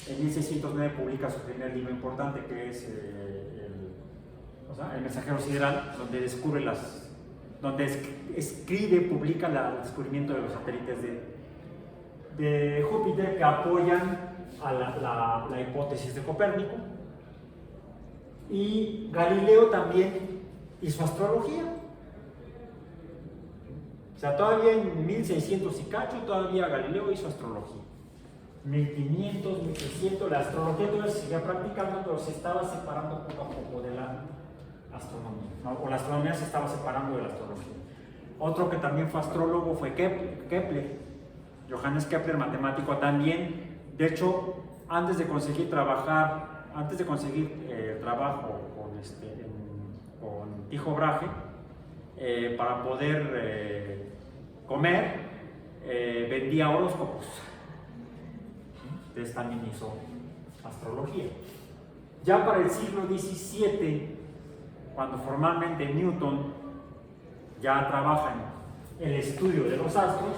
En 1609 publica su primer libro importante, que es El Mensajero Sideral, donde escribe, publica el descubrimiento de los satélites de Júpiter que apoyan a la hipótesis de Copérnico. Y Galileo también hizo astrología. O sea, todavía en 1600 y cacho, todavía Galileo hizo astrología. 1500, 1600, la astrología todavía se seguía practicando, pero se estaba separando poco a poco de la astronomía, ¿no? O la astronomía se estaba separando de la astrología. Otro que también fue astrólogo fue Kepler. Johannes Kepler, matemático también. De hecho, antes de conseguir trabajar antes de conseguir trabajo con Tycho Brahe, para poder comer, vendía horóscopos. Entonces también hizo astrología. Ya para el siglo XVII, cuando formalmente Newton ya trabaja en el estudio de los astros,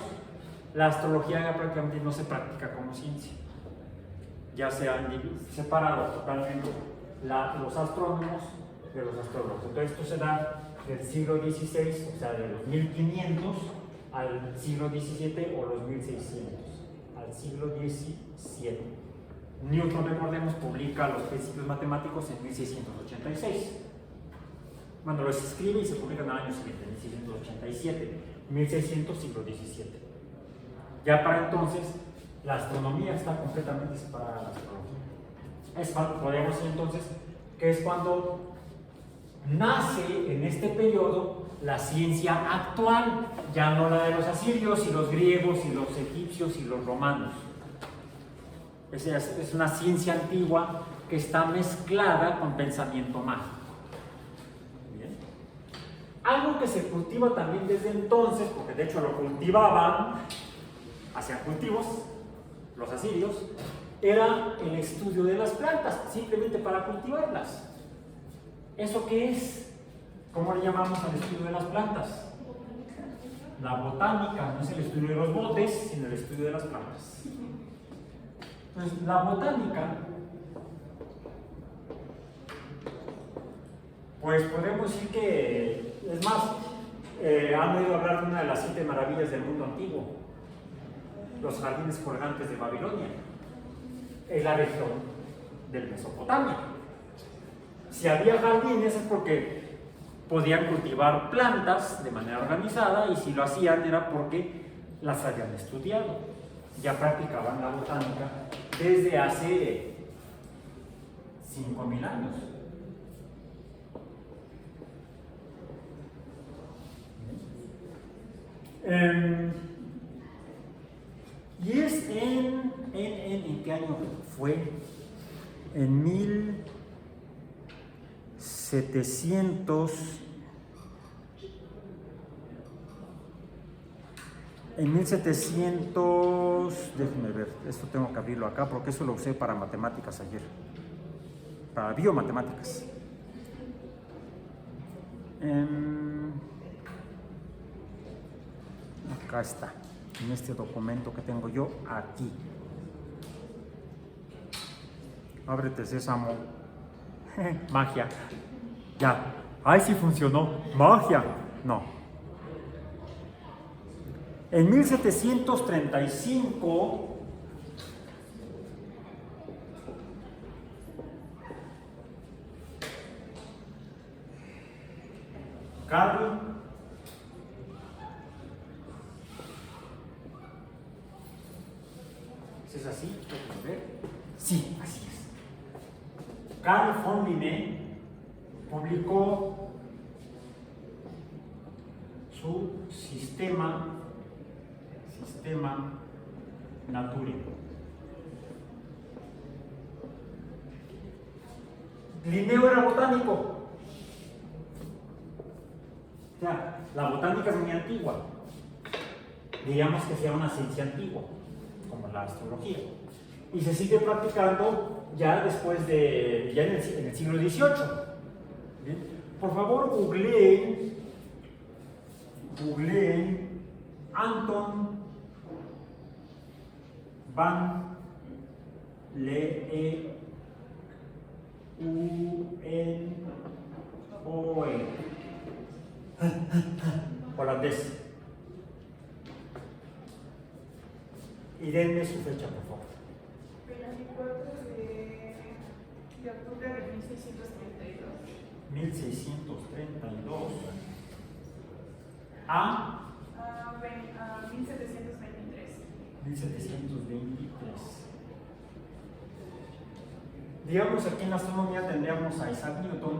la astrología ya prácticamente no se practica como ciencia. Ya se han separado totalmente los astrónomos de los astrólogos. Entonces esto se da del siglo XVI, o sea, de los 1500 al siglo XVII o los 1600, al siglo XVII. Newton, recordemos, publica los principios matemáticos en 1686. Bueno, los escribe y se publica en el año siguiente, 1687, 1600, siglo XVII. Ya para entonces, la astronomía está completamente separada de la astrología. Podríamos decir entonces que es cuando nace en este periodo la ciencia actual, ya no la de los asirios y los griegos y los egipcios y los romanos. Es una ciencia antigua que está mezclada con pensamiento mágico. Bien. Algo que se cultiva también desde entonces, porque de hecho lo cultivaban, hacían cultivos, los asirios, era el estudio de las plantas, simplemente para cultivarlas. ¿Eso qué es? ¿Cómo le llamamos al estudio de las plantas? La botánica, no es el estudio de los botes, sino el estudio de las plantas. Entonces, la botánica, pues podemos decir que, es más, han oído hablar de una de las 7 maravillas del mundo antiguo, los jardines colgantes de Babilonia, es la región del Mesopotamia. Si había jardines es porque podían cultivar plantas de manera organizada, y si lo hacían era porque las habían estudiado, ya practicaban la botánica desde hace 5000 años. Y es ¿en qué año fue? En 1700. En 1700, déjenme ver, esto tengo que abrirlo acá porque eso lo usé para matemáticas ayer, para biomatemáticas. Acá está, en este documento que tengo yo aquí. Ábrete, Sésamo. Magia. Ya. ¡Ay, sí funcionó! ¡Magia! No. En 1735, Carl ¿es así? ¿Puedes ver? Sí, así es. Carl von Linné publicó su sistema Naturae. Linneo era botánico. O sea, la botánica es muy antigua. Diríamos que sea una ciencia antigua, como la astrología. Y se sigue practicando ya después de, ya en el siglo XVIII. ¿Bien? Por favor, googleen Anton van Leeuwenhoek, holandés, y denme su fecha, por favor. 24 de octubre de 1632. 1632 a 1723. 1723. Digamos, aquí en la astronomía tendríamos a Isaac Newton,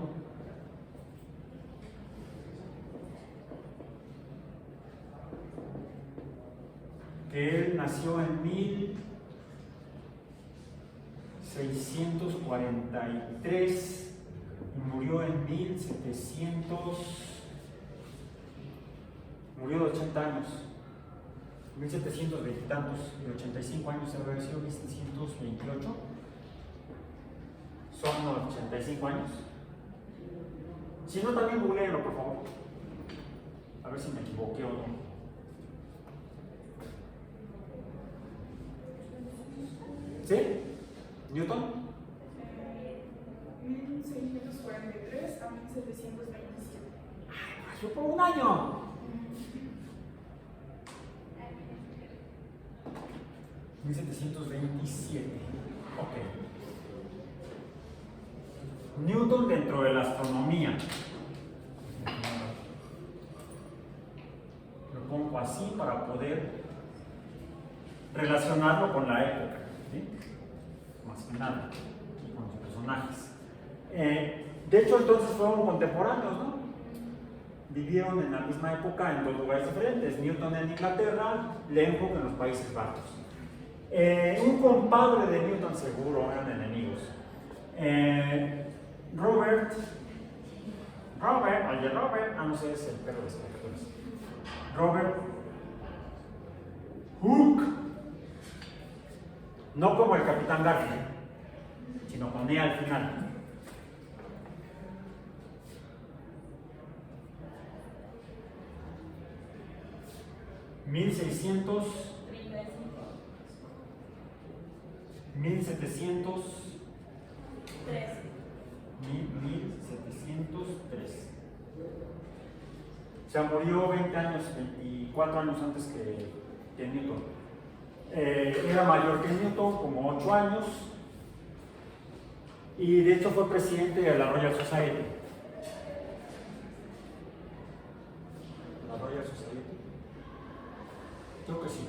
que él nació en 1700. 1643 y murió en 1700, murió de 80 años, 1720 y tantos, de 85 años debe haber sido 1728, son 85 años. Si no, también googleenlo, por favor, a ver si me equivoqué o no. ¿Sí? ¿Newton? 1643 a 1727. Yo por un año. ¿1727? Ok. Newton dentro de la astronomía. Lo pongo así para poder relacionarlo con la época, ¿sí? Más que nada, y con los personajes. De hecho, entonces fueron contemporáneos, ¿no? Vivieron en la misma época en dos lugares diferentes, Newton en Inglaterra, Leeuwenhoek en los Países Bajos. Un compadre de Newton seguro, eran enemigos. Robert, no sé, es el perro de espectadores. Robert Hooke, no como el Capitán Garfield, sino con E al final. ¿1700? 1703. O sea, murió 20 años, 24 años antes que Newton. Era mayor que Newton, como 8 años, y de hecho fue presidente de la Royal Society. ¿La Royal Society? Creo que sí.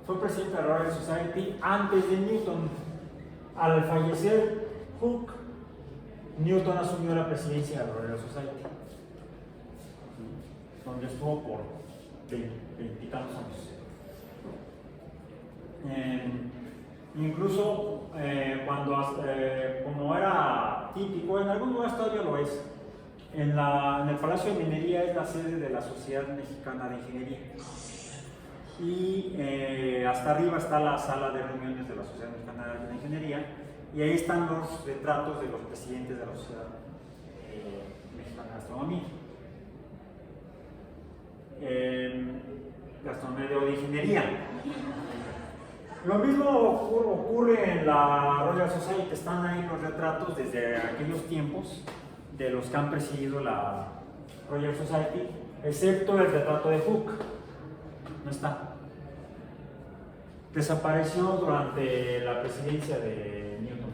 Fue presidente de la Royal Society antes de Newton. Al fallecer Hooke, Newton asumió la presidencia de la Royal Society, donde estuvo por 20 y tantos años. Incluso como era típico, en algún lugar todavía lo es, en el Palacio de Minería es la sede de la Sociedad Mexicana de Ingeniería. Y hasta arriba está la sala de reuniones de la Sociedad Mexicana de Ingeniería, y ahí están los retratos de los presidentes de la Sociedad Mexicana de Astronomía. De astronomía de ingeniería. Lo mismo ocurre en la Royal Society, están ahí los retratos desde aquellos tiempos de los que han presidido la Royal Society, excepto el retrato de Hooke. No está. Desapareció durante la presidencia de Newton.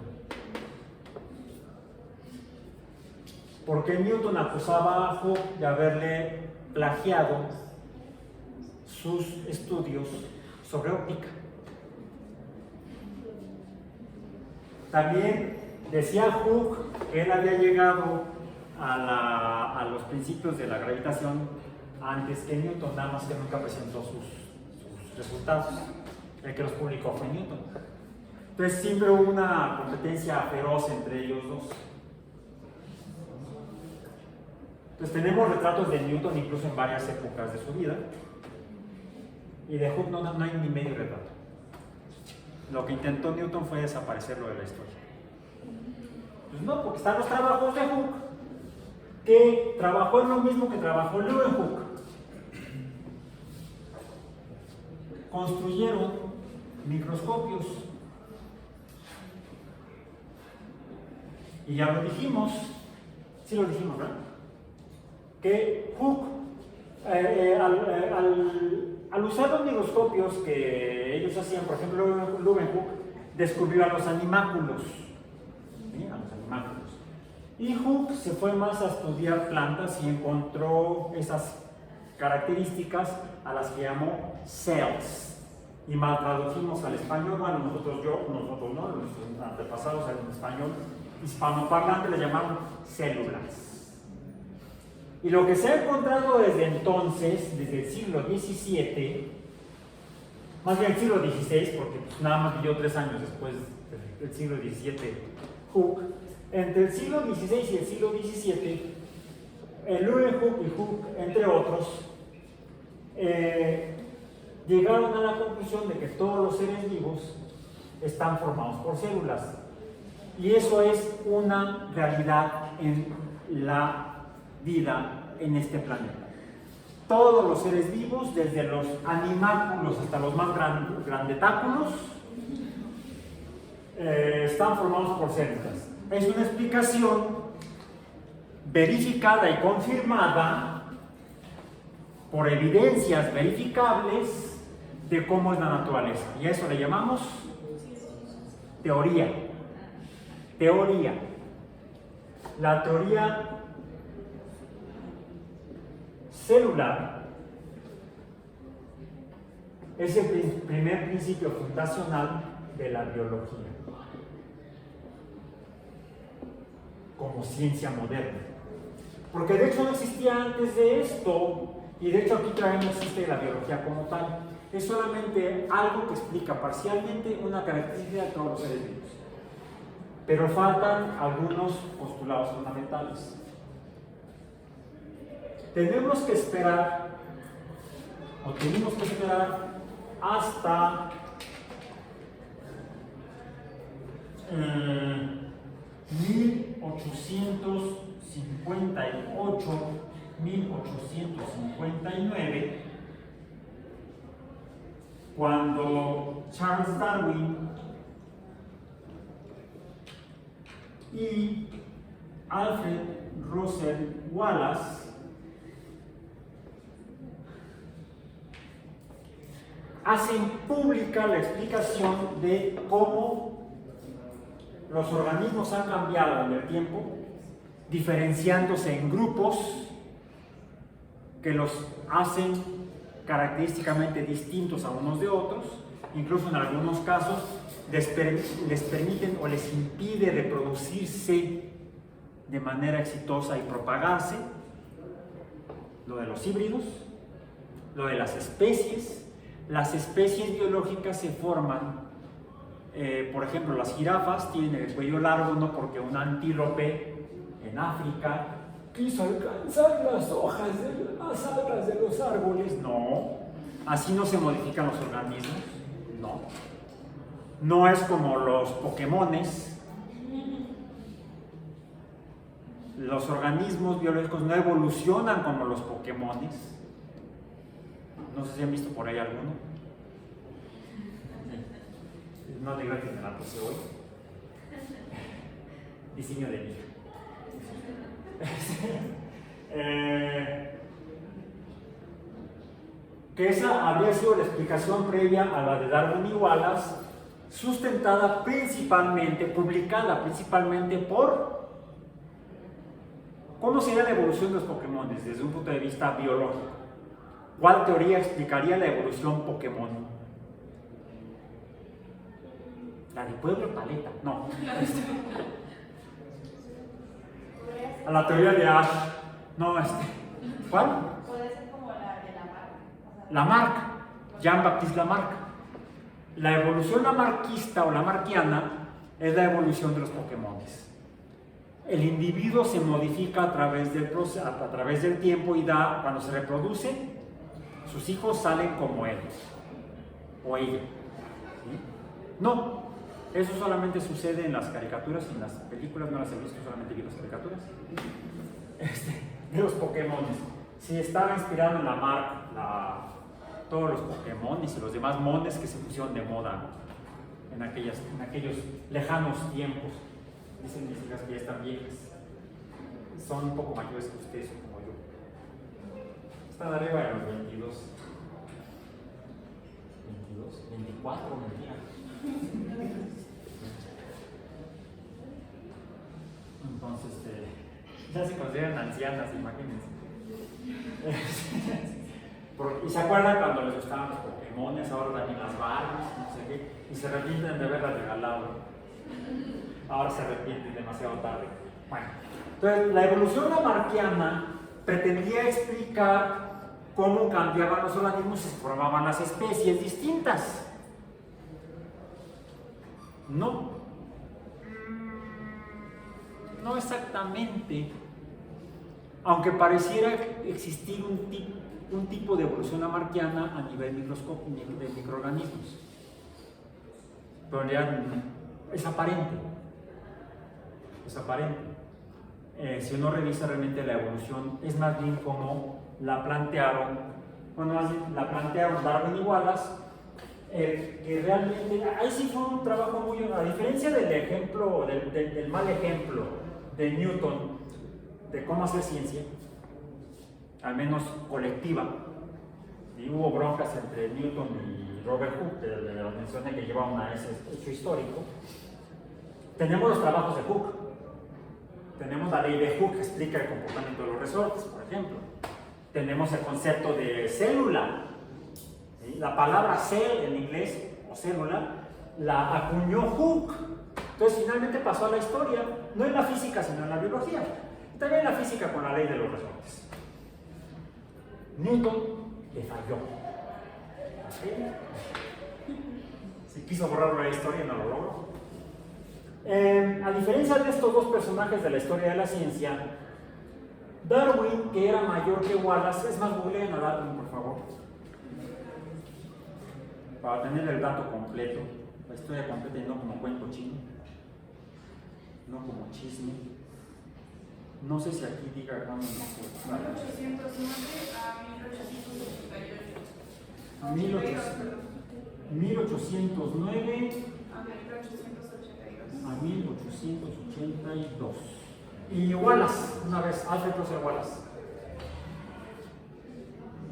Porque Newton acusaba a Hooke de haberle plagiado sus estudios sobre óptica. También decía Hooke que él había llegado a los principios de la gravitación antes que Newton, nada más que nunca presentó sus resultados. El que los publicó fue Newton. Entonces siempre hubo una competencia feroz entre ellos dos. Entonces tenemos retratos de Newton incluso en varias épocas de su vida, y de Hooke no hay ni medio retrato. Lo que intentó Newton fue desaparecerlo de la historia. Pues no, porque están los trabajos de Hooke, que trabajó en lo mismo que trabajó Leeuwenhoek. Construyeron microscopios. Y ya lo dijimos, sí lo dijimos, ¿verdad? Que Hooke, al usar los microscopios que ellos hacían, por ejemplo, Leeuwenhoek descubrió a los animáculos. ¿Sí? A los animáculos. Y Hooke se fue más a estudiar plantas y encontró esas características a las que llamó cells. Y mal tradujimos al español, bueno, nosotros no, nuestros antepasados en español hispanoparlante le llamaron células. Y lo que se ha encontrado desde entonces, desde el siglo XVII, más bien el siglo XVI, porque pues, nada más vivió 3 años después del siglo XVII Hooke. Entre el siglo XVI y el siglo XVII, Leeuwenhoek y Hooke, entre otros, llegaron a la conclusión de que todos los seres vivos están formados por células. Y eso es una realidad en la vida en este planeta. Todos los seres vivos, desde los animáculos hasta los más grandetáculos, están formados por células. Es una explicación verificada y confirmada por evidencias verificables de cómo es la naturaleza. Y a eso le llamamos teoría. Teoría. La teoría celular es el primer principio fundacional de la biología como ciencia moderna, porque de hecho no existía antes de esto, y de hecho aquí todavía no existe la biología como tal. Es solamente algo que explica parcialmente una característica de todos los seres vivos, pero faltan algunos postulados fundamentales. Tenemos que esperar hasta 1859, cuando Charles Darwin y Alfred Russel Wallace hacen pública la explicación de cómo los organismos han cambiado en el tiempo, diferenciándose en grupos que los hacen característicamente distintos a unos de otros, incluso en algunos casos les permiten o les impide reproducirse de manera exitosa y propagarse. Lo de los híbridos, lo de las especies biológicas se forman. Por ejemplo, las jirafas tienen el cuello largo no porque un antílope en África quiso alcanzar las hojas de las altas de los árboles. No, así no se modifican los organismos. No es como los Pokémones. Los organismos biológicos no evolucionan como los Pokémones. No sé si han visto por ahí alguno. No digo que me la puse hoy. Diseño de vida. Que esa habría sido la explicación previa a la de Darwin y Wallace, sustentada principalmente, publicada principalmente por cómo sería la evolución de los Pokémon desde un punto de vista biológico. ¿Cuál teoría explicaría la evolución Pokémon? La de Pueblo Paleta, no. A la teoría de Ash, no, ¿cuál? Puede ser como la de Lamarck. Lamarck, Jean-Baptiste Lamarck. La evolución lamarquista o lamarquiana es la evolución de los Pokémon. El individuo se modifica a través del tiempo y cuando se reproduce, sus hijos salen como él o ella. ¿Sí? No, eso solamente sucede en las caricaturas y en las películas. No las he visto, solamente vi las caricaturas de los Pokémon. Sí, estaba inspirado en Lamarck, todos los Pokémon y los demás mones que se pusieron de moda en aquellos lejanos tiempos. Dicen mis hijas que ya están viejas, son un poco mayores que ustedes o como yo. Están arriba de los 22, 24, mentira. Entonces, ya se consideran ancianas, imagínense. Y se acuerdan cuando les gustaban los Pokémones, ahora también las Barbies, no sé qué, y se arrepienten de haberlas regalado. Ahora se arrepienten demasiado tarde. Bueno, entonces la evolución lamarquiana pretendía explicar cómo cambiaban los organismos y se formaban las especies distintas. No, no exactamente, aunque pareciera existir un tipo de evolución lamarckiana a nivel de microorganismos, pero en realidad es aparente, es aparente. Si uno revisa realmente la evolución, es más bien como la plantearon, la plantearon Darwin y Wallace, que realmente, ahí sí fue un trabajo muy, a diferencia del ejemplo, del mal ejemplo de Newton, de cómo hacer ciencia, al menos colectiva, y hubo broncas entre Newton y Robert Hooke, de la mencioné que llevaban a ese hecho histórico. Tenemos los trabajos de Hooke, tenemos la ley de Hooke que explica el comportamiento de los resortes, por ejemplo. Tenemos el concepto de célula. ¿Sí? La palabra cell en inglés, o célula, la acuñó Hooke. Entonces finalmente pasó a la historia, no en la física, sino en la biología. Y también en la física con la ley de los resortes. Newton le falló. ¿Okay? Si quiso borrar la historia, no lo logró. A diferencia de estos dos personajes de la historia de la ciencia, Darwin, que era mayor que Wallace, es más, googleen a Darwin, por favor, para tener el dato completo, la historia completa y no como cuento chino, no como chisme. No sé si aquí diga cuándo no sé. 1809 a 1888. 1809 A 1882. a 1882. Y Wallace, una vez, Alfred Russel Wallace.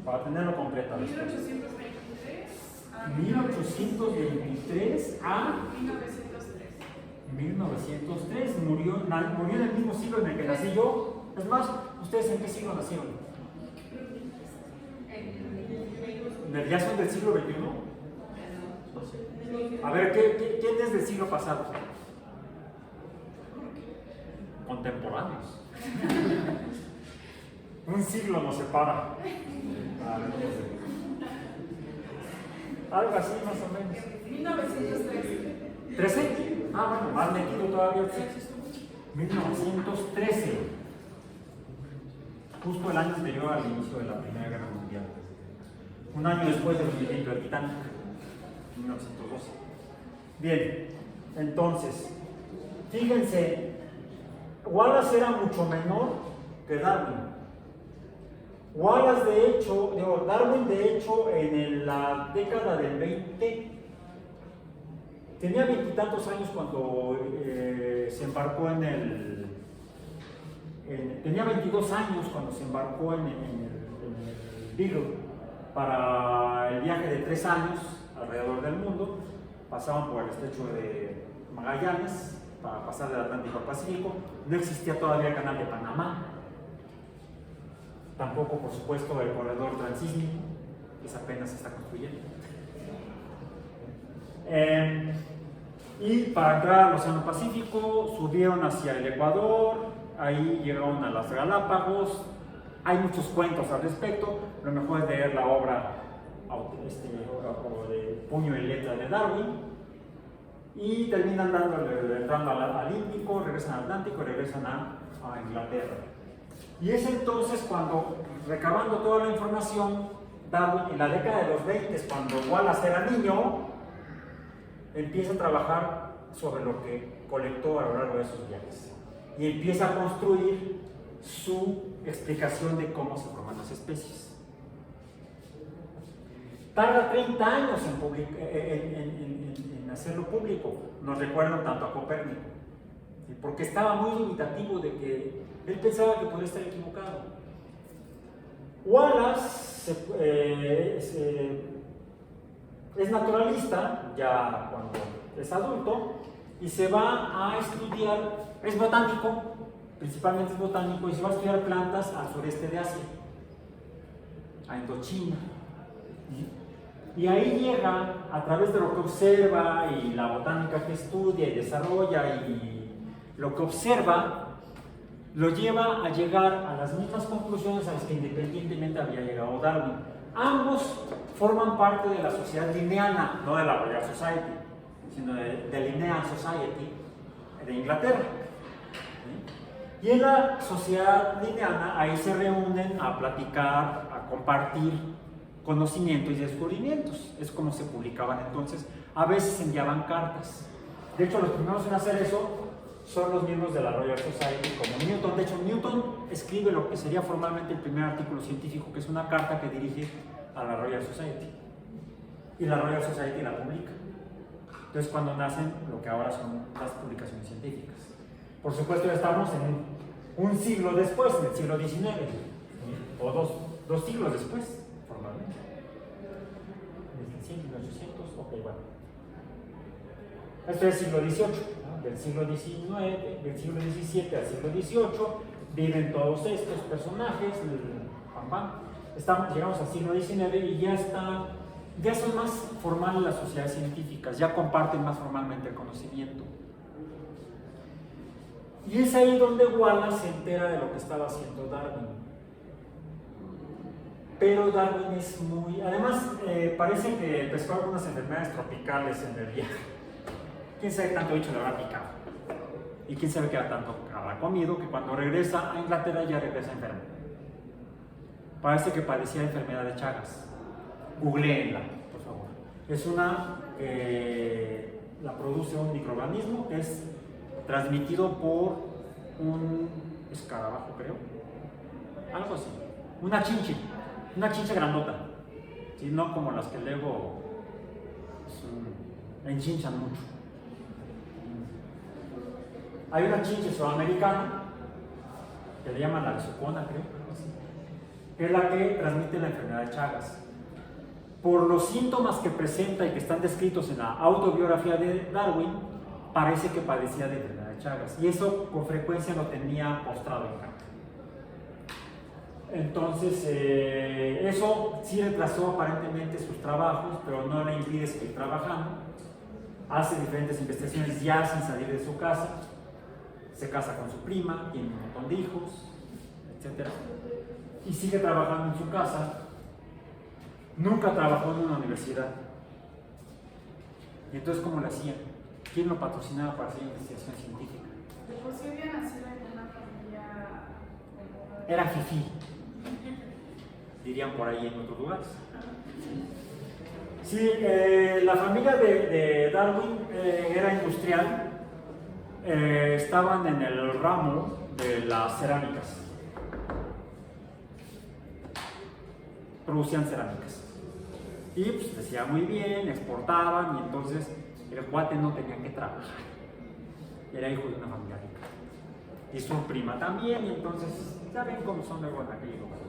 Para tenerlo completo. 1823 a 1823 a 1903. 1903, murió en el mismo siglo en el que nací yo. Es más, ¿ustedes en qué siglo nacieron? ¿Ya son del siglo XXI? A ver, ¿quién es del siglo pasado? Contemporáneos. Un siglo nos separa. Algo así más o menos. 1913. ¿13? Ah, bueno, más metido todavía. 1913. Justo el año anterior al inicio de la Primera Guerra Mundial. Un año después del hundimiento del Titanic. 1912. Bien, entonces, fíjense, Wallace era mucho menor que Darwin. Darwin de hecho en la década del 20 tenía 20 y tantos años cuando se embarcó tenía 22 años cuando se embarcó en el Beagle para el viaje de 3 años alrededor del mundo. Pasaban por el estrecho de Magallanes para pasar del Atlántico al Pacífico. No existía todavía el canal de Panamá. Tampoco, por supuesto, el corredor transísmico, que apenas se está construyendo. Y para entrar al Océano Pacífico, subieron hacia el Ecuador, ahí llegaron a las Galápagos. Hay muchos cuentos al respecto, lo mejor es leer la obra de puño y letra de Darwin. Y terminan entrando al Índico, regresan al Atlántico y regresan a Inglaterra. Y es entonces cuando, recabando toda la información, Darwin, en la década de los 20, cuando Wallace era niño, empieza a trabajar sobre lo que colectó a lo largo de sus viajes. Y empieza a construir su explicación de cómo se forman las especies. Tarda 30 años en hacerlo público. Nos recuerdan tanto a Copérnico, porque estaba muy dubitativo de que él pensaba que podía estar equivocado. Wallace es naturalista ya cuando es adulto y se va a estudiar, es botánico, principalmente es botánico, y se va a estudiar plantas al sureste de Asia, a Indochina. Y ahí llega, a través de lo que observa y la botánica que estudia y desarrolla y lo que observa, lo lleva a llegar a las mismas conclusiones a las que independientemente había llegado Darwin. Ambos forman parte de la sociedad linneana, no de la Royal Society, sino de Linnean Society de Inglaterra. ¿Sí? Y en la sociedad linneana ahí se reúnen a platicar, a compartir conocimientos y descubrimientos. Es como se publicaban entonces. A veces enviaban cartas. De hecho, los primeros en hacer eso son los miembros de la Royal Society, como Newton. De hecho, Newton escribe lo que sería formalmente el primer artículo científico, que es una carta que dirige a la Royal Society. Y la Royal Society la publica. Entonces, cuando nacen lo que ahora son las publicaciones científicas. Por supuesto, estamos en un siglo después, en el siglo XIX, o dos siglos después, formalmente. Desde el siglo 1800, ok, bueno. Esto es el siglo XVIII, ¿no? Del siglo XIX, del siglo XVII al siglo XVIII, viven todos estos personajes, llegamos al siglo XIX y ya son más formales las sociedades científicas, ya comparten más formalmente el conocimiento. Y es ahí donde Wallace se entera de lo que estaba haciendo Darwin. Pero Darwin es muy... Además, parece que pescó algunas enfermedades tropicales en el viaje. Quién sabe qué tanto bicho le habrá picado. Y quién sabe qué tanto habrá comido, que cuando regresa a Inglaterra ya regresa enfermo. Parece que padecía enfermedad de Chagas. Googleenla, por favor. Es una que la produce un microorganismo que es transmitido por un escarabajo, creo. Algo así. Una chinche grandota. ¿Sí? No como las que luego enchinchan mucho. Hay una chinche sudamericana que le llaman la lesocona, creo, que es la que transmite la enfermedad de Chagas. Por los síntomas que presenta y que están descritos en la autobiografía de Darwin, parece que padecía de enfermedad de Chagas, y eso con frecuencia lo tenía postrado en cama. Entonces, eso sí retrasó aparentemente sus trabajos, pero no le impide seguir trabajando. Hace diferentes investigaciones ya sin salir de su casa. Se casa con su prima, tiene un montón de hijos, etc. Y sigue trabajando en su casa. Nunca trabajó en una universidad. Y entonces, ¿cómo lo hacían? ¿Quién lo patrocinaba para hacer investigación científica? De por sí había nacido en una familia... Era fifí, dirían por ahí en otros lugares. Sí, la familia de Darwin era industrial. Estaban en el ramo de las cerámicas. Producían cerámicas. Y pues les iba muy bien, exportaban, y entonces el cuate no tenía que trabajar. Era hijo de una familia rica. Y su prima también, y entonces, ya ven cómo son luego en aquel lugar.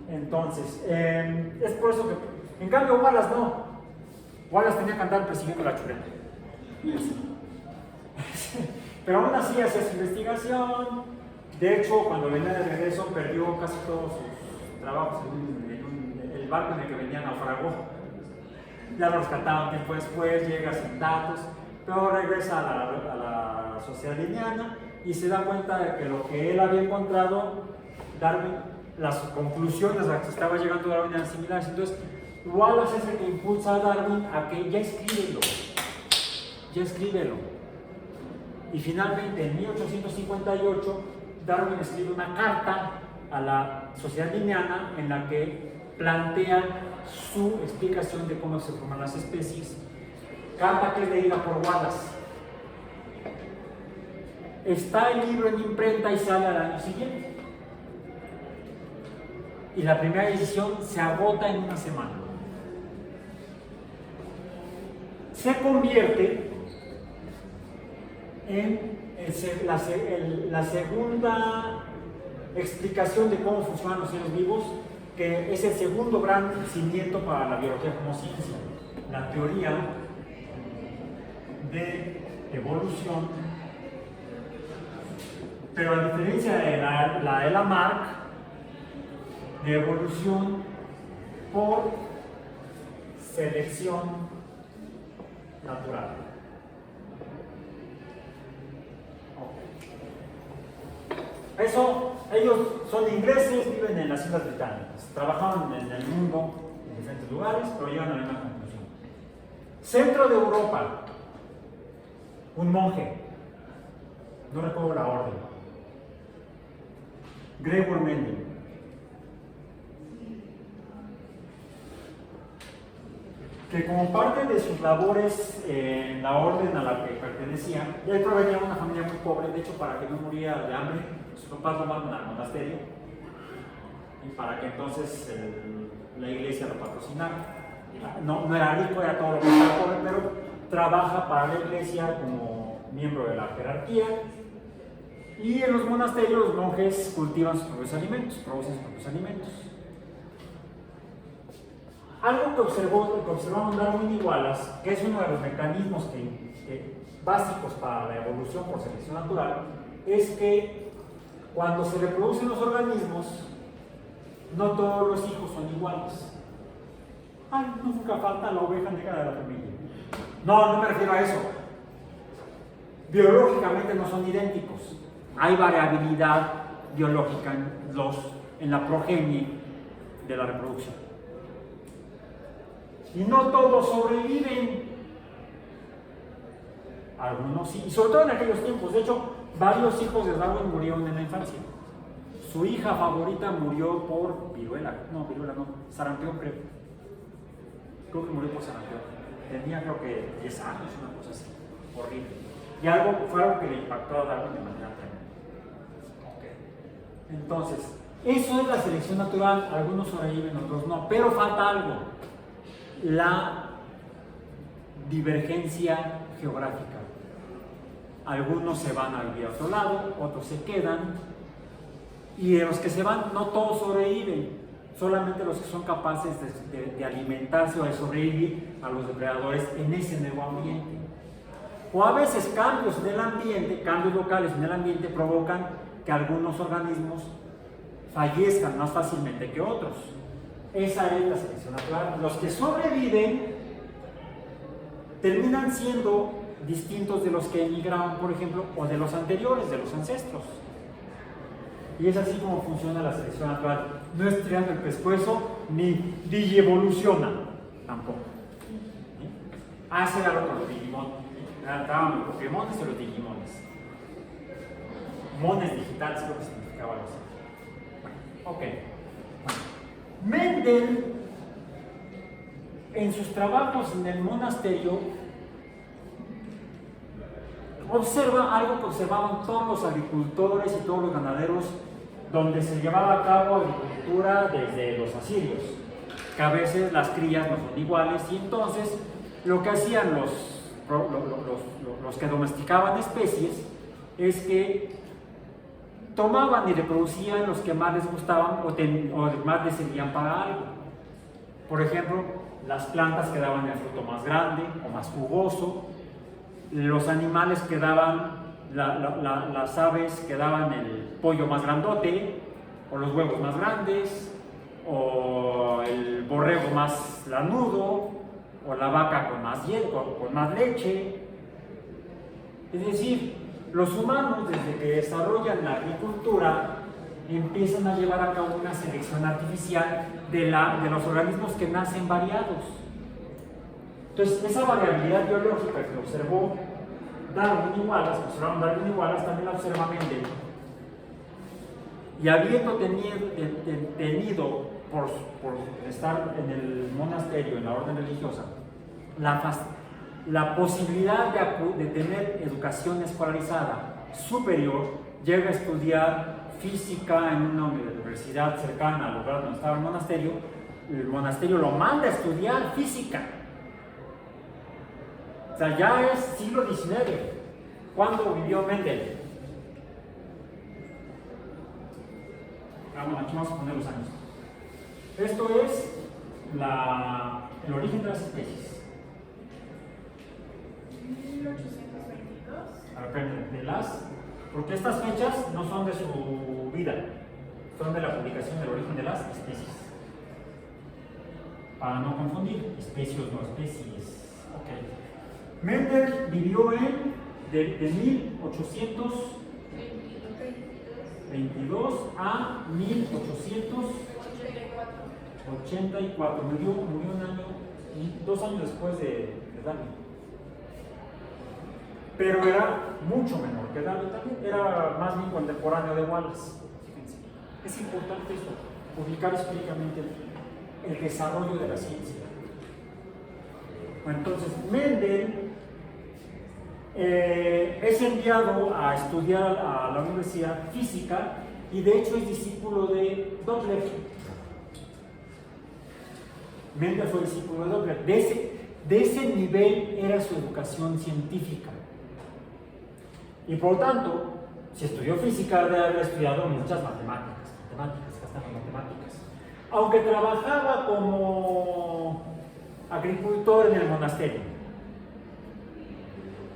Entonces, es por eso que, en cambio, Wallace no. Wallace tenía que andar persiguiendo la chuleta. Pero aún así hacía su investigación. De hecho, cuando venía de regreso, perdió casi todos sus trabajos el barco en el que venía naufragó. Ya lo rescataron tiempo después, llega sin datos, pero regresa a la sociedad linneana y se da cuenta de que lo que él había encontrado, Darwin, las conclusiones a las que estaba llegando Darwin eran similares. Entonces, Wallace es el que impulsa a Darwin a que ya escríbelo. Y finalmente, en 1858, Darwin escribe una carta a la sociedad linneana en la que plantea su explicación de cómo se forman las especies. Carta que es leída por Wallace. Está el libro en imprenta y sale al año siguiente. Y la primera edición se agota en una semana. Se convierte en la segunda explicación de cómo funcionan los seres vivos, que es el segundo gran cimiento para la biología como ciencia, la teoría de evolución. Pero a diferencia de la de Lamarck, de evolución por selección natural. Eso, ellos son ingleses, viven en las Islas Británicas, trabajaron en el mundo en diferentes lugares, pero llegan a la misma conclusión. Centro de Europa, un monje, no recuerdo la orden, Gregor Mendel. Que como parte de sus labores en la orden a la que pertenecía, él provenía de una familia muy pobre, de hecho para que no muriera de hambre, sus papás lo mandan al monasterio, y para que entonces la iglesia lo patrocinara. No era rico, era todo lo que era pobre, pero trabaja para la iglesia como miembro de la jerarquía, y en los monasterios los monjes cultivan sus propios alimentos, producen sus propios alimentos. Algo que observamos Darwin y Wallace, que es uno de los mecanismos básicos para la evolución por selección natural, es que cuando se reproducen los organismos, no todos los hijos son iguales. Ay, nunca falta la oveja negra de la familia. No me refiero a eso. Biológicamente no son idénticos. Hay variabilidad biológica en la progenie de la reproducción. Y no todos sobreviven. Algunos sí, y sobre todo en aquellos tiempos. De hecho, varios hijos de Darwin murieron en la infancia. Su hija favorita murió por viruela. No, sarampión creo. Creo que murió por sarampión. Tenía creo que 10 años, una cosa así. Horrible. Y fue algo que le impactó a Darwin de manera tremenda. Okay. Entonces, eso es la selección natural. Algunos sobreviven, otros no. Pero falta algo. La divergencia geográfica. Algunos se van a vivir a otro lado, otros se quedan, y de los que se van no todos sobreviven, solamente los que son capaces de alimentarse o de sobrevivir a los depredadores en ese nuevo ambiente. O a veces cambios del ambiente, cambios locales en el ambiente provocan que algunos organismos fallezcan más fácilmente que otros. Esa es la selección natural. Los que sobreviven terminan siendo distintos de los que emigraron, por ejemplo, o de los anteriores, de los ancestros. Y es así como funciona la selección natural. No es tirando el pescuezo ni digievoluciona tampoco. Hace algo con los digimon. Estaban los Pokémones y los digimones. Mones digitales, creo que significaba algo así. Ok. Mendel, en sus trabajos en el monasterio, observa algo que observaban todos los agricultores y todos los ganaderos, donde se llevaba a cabo agricultura desde los asirios, que a veces las crías no son iguales, y entonces lo que hacían los que domesticaban especies es que tomaban y reproducían los que más les gustaban o más les servían para algo. Por ejemplo, las plantas que daban el fruto más grande o más jugoso, los animales que daban, las aves que daban el pollo más grandote, o los huevos más grandes, o el borrego más lanudo, o la vaca con más leche. Es decir, los humanos, desde que desarrollan la agricultura, empiezan a llevar a cabo una selección artificial de los organismos que nacen variados. Entonces, esa variabilidad biológica que observó Darwin y Wallace, también la observa Mendel. Y habiendo tenido, por estar en el monasterio, en la orden religiosa, la posibilidad de tener educación escolarizada superior, llega a estudiar física en una universidad cercana al lugar donde estaba el monasterio lo manda a estudiar física. O sea, ya es siglo XIX. ¿Cuándo vivió Mendel? Bueno, aquí vamos a poner los años. Esto es el origen de las especies. 1822. Porque estas fechas no son de su vida, son de la publicación del origen de las especies. Para no confundir, especies no especies. Ok. Mendel vivió de 1800. 22 a 1884. Murió un año, 2 años después de Darwin. Pero era mucho menor que Darwin también, era más bien contemporáneo de Wallace. Fíjense, es importante esto, publicar históricamente el desarrollo de la ciencia. Entonces, Mendel es enviado a estudiar a la Universidad Física y de hecho es discípulo de Doppler. Mendel fue discípulo de Doppler. De ese nivel era su educación científica. Y por lo tanto, si estudió física, debe haber estudiado muchas matemáticas, bastante matemáticas. Aunque trabajaba como agricultor en el monasterio.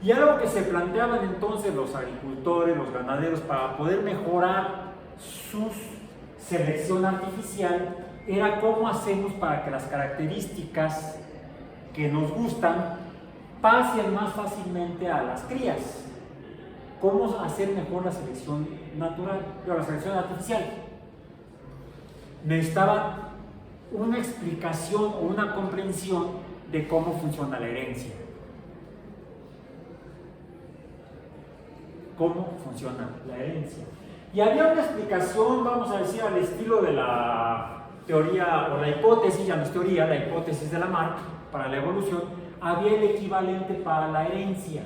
Y algo que se planteaban entonces los agricultores, los ganaderos, para poder mejorar su selección artificial, era cómo hacemos para que las características que nos gustan pasen más fácilmente a las crías. Cómo hacer mejor la selección natural, pero la selección artificial. Necesitaban una explicación o una comprensión de cómo funciona la herencia. Cómo funciona la herencia. Y había una explicación, vamos a decir, al estilo de la teoría o la hipótesis, ya no es teoría, la hipótesis de Lamarck para la evolución. Había el equivalente para la herencia.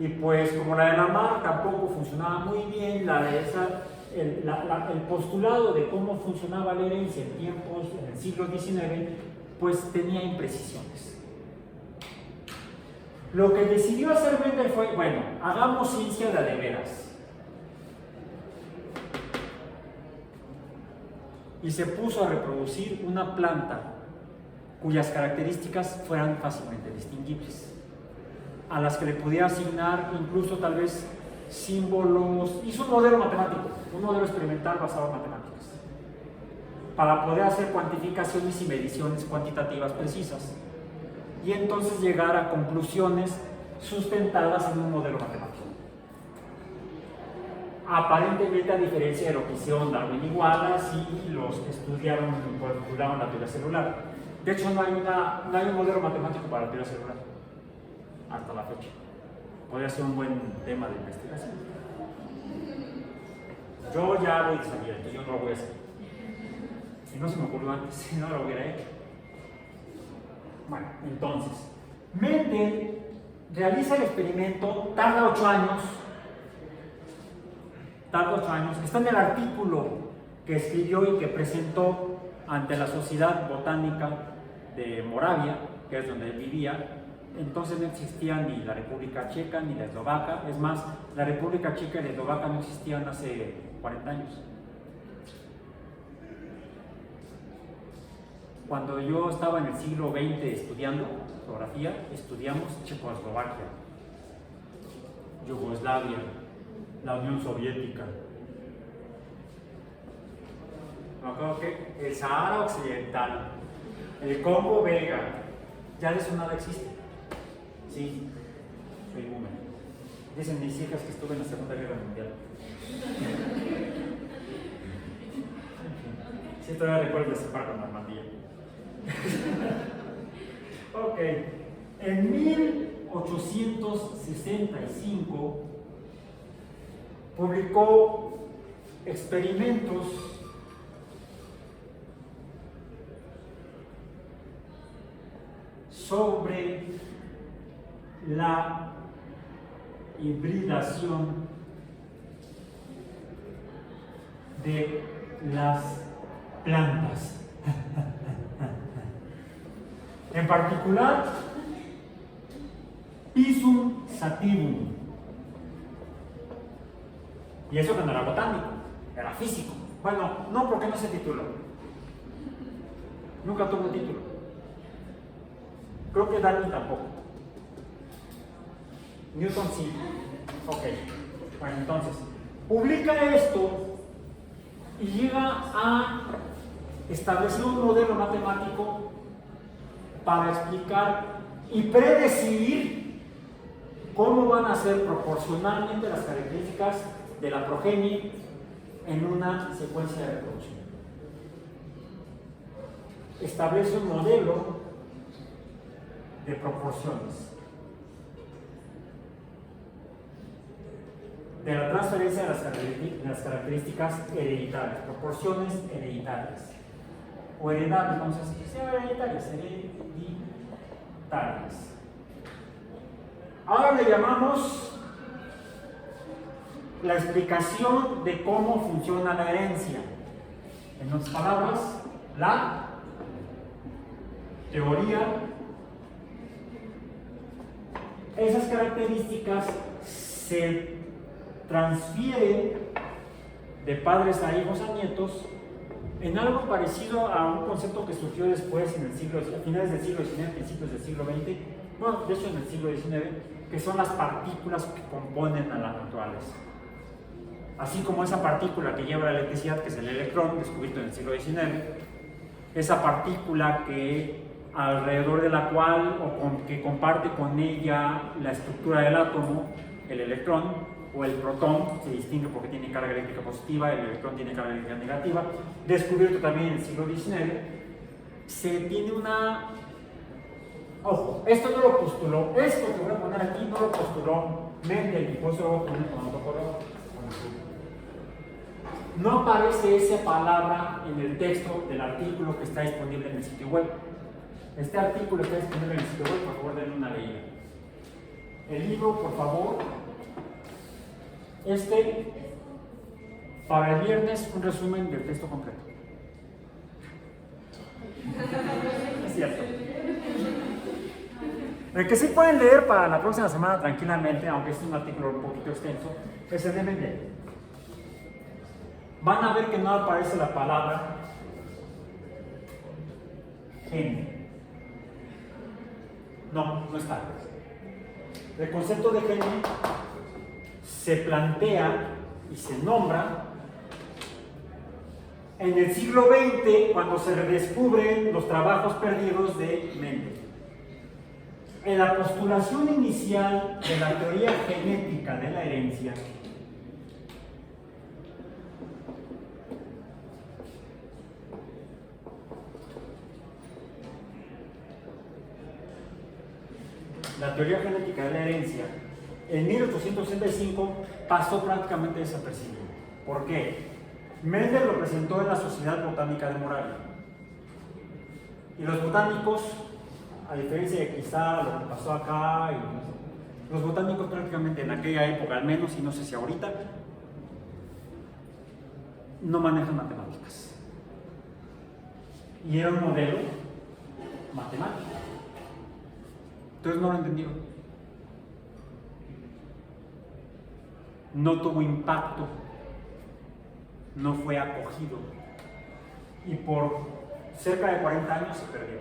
Y pues como la de Lamarck tampoco funcionaba muy bien, el postulado de cómo funcionaba la herencia en el siglo XIX, pues tenía imprecisiones. Lo que decidió hacer Mendel fue, bueno, hagamos ciencia de veras. Y se puso a reproducir una planta cuyas características fueran fácilmente distinguibles, a las que le podía asignar incluso tal vez símbolos. Hizo un modelo matemático, un modelo experimental basado en matemáticas, para poder hacer cuantificaciones y mediciones cuantitativas precisas, y entonces llegar a conclusiones sustentadas en un modelo matemático. Aparentemente, a diferencia de lo que hicieron Darwin y Wallace y los que estudiaron y postularon la teoría celular. De hecho, no hay un modelo matemático para la teoría celular hasta la fecha. Podría ser un buen tema de investigación. Yo ya voy de salida, entonces yo no lo voy a hacer. Si no se me ocurrió antes, si no lo hubiera hecho. Bueno, entonces, Mendel realiza el experimento, tarda 8 años, está en el artículo que escribió y que presentó ante la Sociedad Botánica de Moravia, que es donde él vivía. Entonces no existía ni la República Checa ni la Eslovaca. Es más, la República Checa y la Eslovaca no existían hace 40 años. Cuando yo estaba en el siglo XX estudiando geografía, estudiamos Checoslovaquia, Yugoslavia, la Unión Soviética. Me acuerdo que el Sahara Occidental, el Congo belga, ya de eso nada existe. Sí, soy boomer. Dicen mis hijas que estuve en la Segunda Guerra Mundial. Sí, todavía recuerdo ese par con Normandía. Ok, en 1865 publicó experimentos sobre la hibridación de las plantas. En particular, Pisum sativum. Y eso que no era botánico, era físico. Bueno, no, porque no se tituló. Nunca tuvo título. Creo que Darwin tampoco. Newton sí. Ok. Bueno, entonces, publica esto y llega a establecer un modelo matemático para explicar y predecir cómo van a ser proporcionalmente las características de la progenie en una secuencia de reproducción. Establece un modelo de proporciones de la transferencia de las características hereditarias, proporciones hereditarias o heredables, vamos a decir, hereditarias. Ahora le llamamos la explicación de cómo funciona la herencia. En otras palabras, la teoría. Esas características se transfieren de padres a hijos a nietos en algo parecido a un concepto que surgió después a finales del siglo XIX, principios del siglo XX, bueno, de hecho en el siglo XIX, que son las partículas que componen a la naturaleza. Así como esa partícula que lleva la electricidad, que es el electrón, descubierto en el siglo XIX, esa partícula que alrededor de la cual que comparte con ella la estructura del átomo, el electrón o el protón, se distingue porque tiene carga eléctrica positiva, el electrón tiene carga eléctrica negativa, descubierto también en el siglo XIX, se tiene una... Ojo, esto no lo postuló, esto que voy a poner aquí no lo postuló Mendel, y por eso lo voy a poner con otro color. No aparece esa palabra en el texto del artículo que está disponible en el sitio web. Este artículo está disponible en el sitio web, por favor denle una leída. El libro, por favor, para el viernes, un resumen del texto completo. Es cierto. El que sí pueden leer para la próxima semana tranquilamente, aunque es un artículo un poquito extenso, es el de Mendel. Van a ver que no aparece la palabra gene. No está. El concepto de gene se plantea y se nombra en el siglo XX, cuando se redescubren los trabajos perdidos de Mendel. En la postulación inicial de la teoría genética de la herencia, en 1865 pasó prácticamente desapercibido. ¿Por qué? Mendel lo presentó en la Sociedad Botánica de Moravia. Y los botánicos, a diferencia de quizá lo que pasó acá, los botánicos prácticamente en aquella época, al menos, y no sé si ahorita, no manejan matemáticas. Y era un modelo matemático. Entonces no lo entendieron. No tuvo impacto, no fue acogido y por cerca de 40 años se perdió.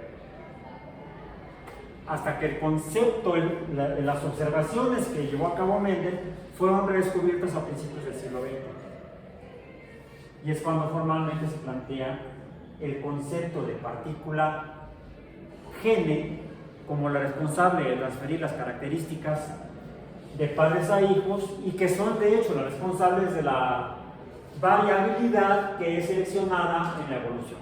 Hasta que el concepto, las observaciones que llevó a cabo Mendel fueron redescubiertas a principios del siglo XX. Y es cuando formalmente se plantea el concepto de partícula gene como la responsable de transferir las características de padres a hijos y que son de hecho las responsables de la variabilidad que es seleccionada en la evolución.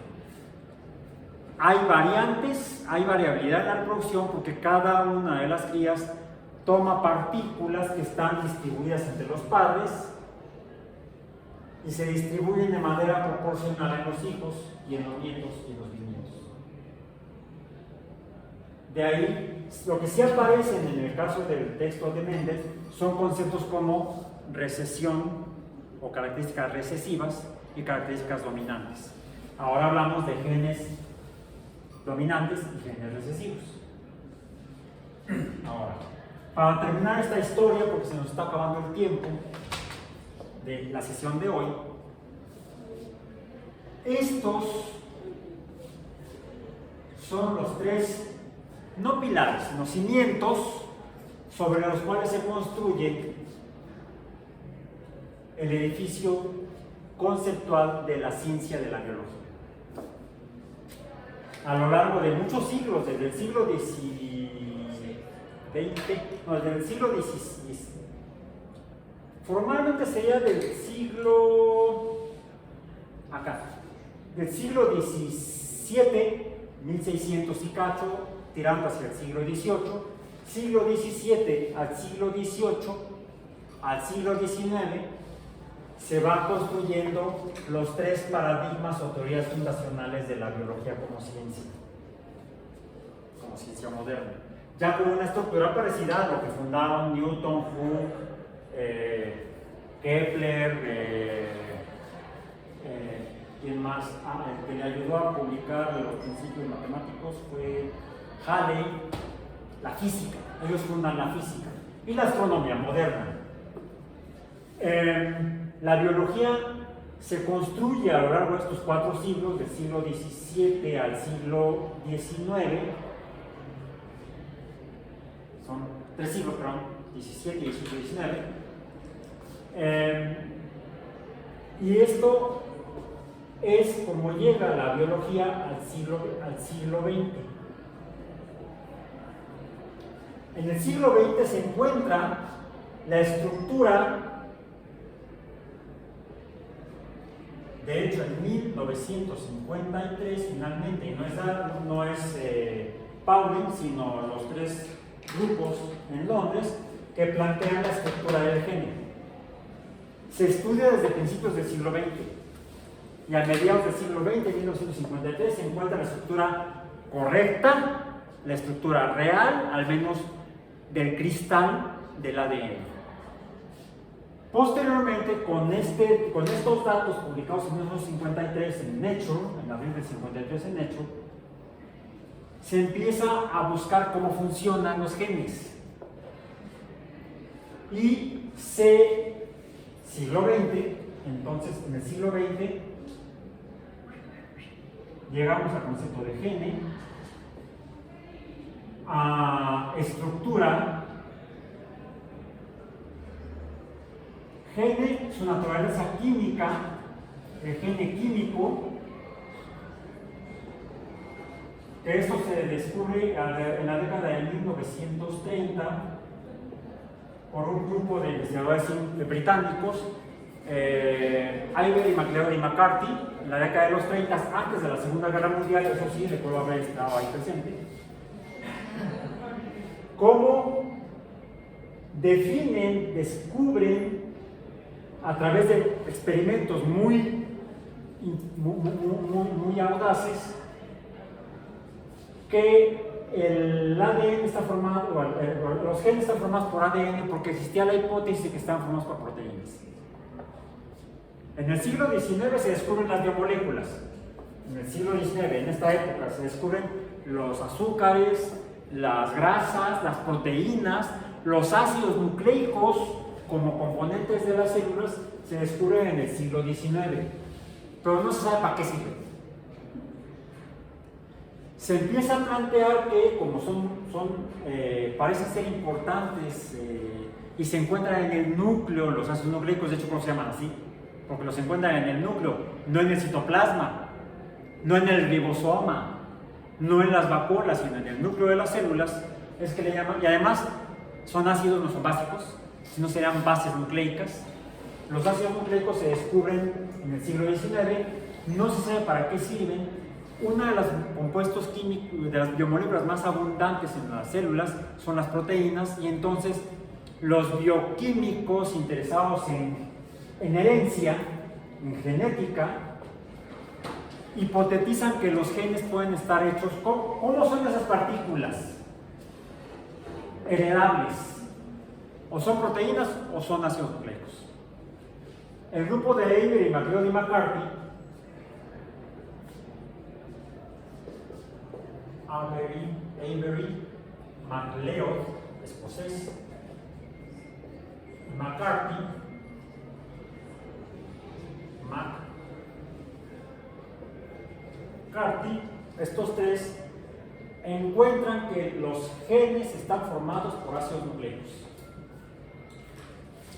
Hay variantes, hay variabilidad en la reproducción porque cada una de las crías toma partículas que están distribuidas entre los padres y se distribuyen de manera proporcional en los hijos y en los nietos y en los bisnietos. De ahí, lo que sí aparecen en el caso del texto de Mendel son conceptos como recesión o características recesivas y características dominantes. Ahora hablamos de genes dominantes y genes recesivos. Ahora, para terminar esta historia, porque se nos está acabando el tiempo de la sesión de hoy, estos son los tres, no pilares, sino cimientos sobre los cuales se construye el edificio conceptual de la ciencia de la biología. A lo largo de muchos siglos, desde el siglo Formalmente sería del siglo XVII, 1600 y cacho, tirando hacia el siglo XVIII, siglo XVII al siglo XVIII, al siglo XIX, se van construyendo los tres paradigmas o teorías fundacionales de la biología como ciencia moderna. Ya con una estructura parecida a lo que fundaron Newton, Hooke, Kepler, ¿quién más? El que le ayudó a publicar los principios matemáticos fue Halley, la física. Ellos fundan la física y la astronomía moderna. La biología se construye a lo largo de estos 4 siglos, del siglo XVII al siglo XIX. Son 3 siglos, perdón, XVII y siglo XIX. Y esto es como llega la biología al siglo XX. En el siglo XX se encuentra la estructura. De hecho, en 1953, finalmente, y no es Pauling, sino los 3 grupos en Londres que plantean la estructura del gen. Se estudia desde principios del siglo XX y a mediados del siglo XX, en 1953, se encuentra la estructura correcta, la estructura real, al menos del cristal del ADN. Posteriormente, con estos datos publicados en 1953 en Nature, en abril del 53 en Nature, se empieza a buscar cómo funcionan los genes. Y siglo XX, entonces en el siglo XX, llegamos al concepto de gene, a estructura. Gene, su naturaleza química, el gene químico, que esto se descubre en la década de 1930 por un grupo de investigadores británicos, Iver y MacLeod y McCarthy, en la década de los 30, antes de la Segunda Guerra Mundial. Eso sí, recuerdo haber estado ahí presente. ¿Cómo definen, descubren, a través de experimentos muy audaces, que el ADN está formado, los genes están formados por ADN, porque existía la hipótesis de que estaban formados por proteínas. En el siglo XIX se descubren las biomoléculas. En el siglo XIX, en esta época, se descubren los azúcares, las grasas, las proteínas, los ácidos nucleicos como componentes de las células. Se descubren en el siglo XIX, pero no se sabe para qué sirven. Se empieza a plantear que, como parecen ser importantes y se encuentran en el núcleo, los ácidos nucleicos, de hecho, ¿cómo se llaman así? Porque los encuentran en el núcleo, no en el citoplasma, no en el ribosoma, no en las vacuolas, sino en el núcleo de las células, es que le llaman. Y además son ácidos, no son básicos, sino serían bases nucleicas. Los ácidos nucleicos se descubren en el siglo XIX, no se sabe para qué sirven. Uno de los compuestos químicos, de las biomoléculas más abundantes en las células, son las proteínas, y entonces los bioquímicos interesados en herencia, en genética, hipotetizan que los genes pueden estar hechos. ¿Cómo son esas partículas heredables? O son proteínas o son ácidos nucleicos. El grupo de Iver y MacLeod y McCarthy, Avery, MacLeod, escocés, McCarthy, estos 3 encuentran que los genes están formados por ácidos nucleicos,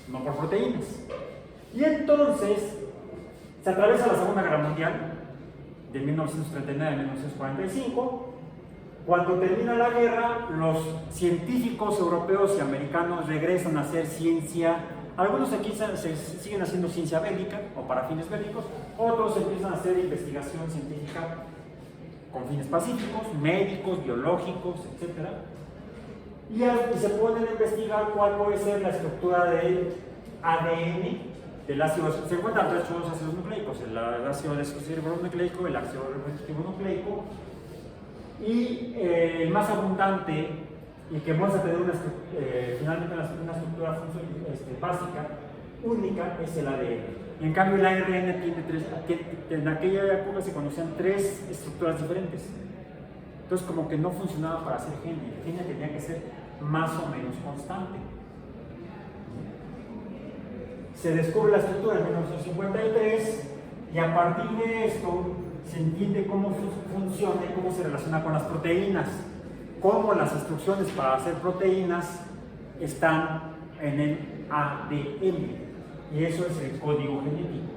no por proteínas. Y entonces se atraviesa la Segunda Guerra Mundial, de 1939 a 1945. Cuando termina la guerra, los científicos europeos y americanos regresan a hacer ciencia Algunos aquí se siguen haciendo ciencia bélica o para fines bélicos, otros empiezan a hacer investigación científica con fines pacíficos, médicos, biológicos, etc. Y se ponen a investigar cuál puede ser la estructura del ADN del ácido. Se encuentran tres ácidos nucleicos: el ácido desoxirribonucleico, el ácido ribonucleico y el más abundante y que muestra tener finalmente una estructura básica, única, es el ADN. En cambio, el ARN en aquella época se conocían tres estructuras diferentes. Entonces, como que no funcionaba para hacer gene. El gene tenía que ser más o menos constante. Se descubre la estructura en 1953 y a partir de esto se entiende cómo funciona y cómo se relaciona con las proteínas. Cómo las instrucciones para hacer proteínas están en el ADN. Y eso es el código genético.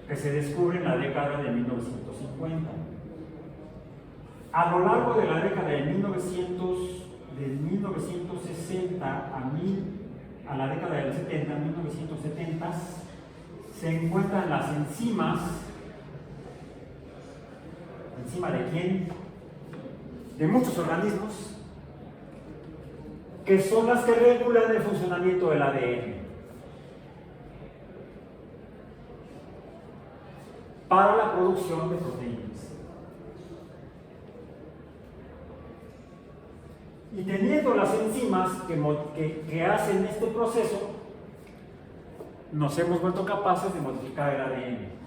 Que se descubre en la década de 1950. A lo largo de la década de 1960 a la década de los 70, 1970, se encuentran las enzimas. ¿Enzima de quién? De muchos organismos, que son las que regulan el funcionamiento del ADN. Para la producción de proteínas. Y teniendo las enzimas que hacen este proceso, nos hemos vuelto capaces de modificar el ADN.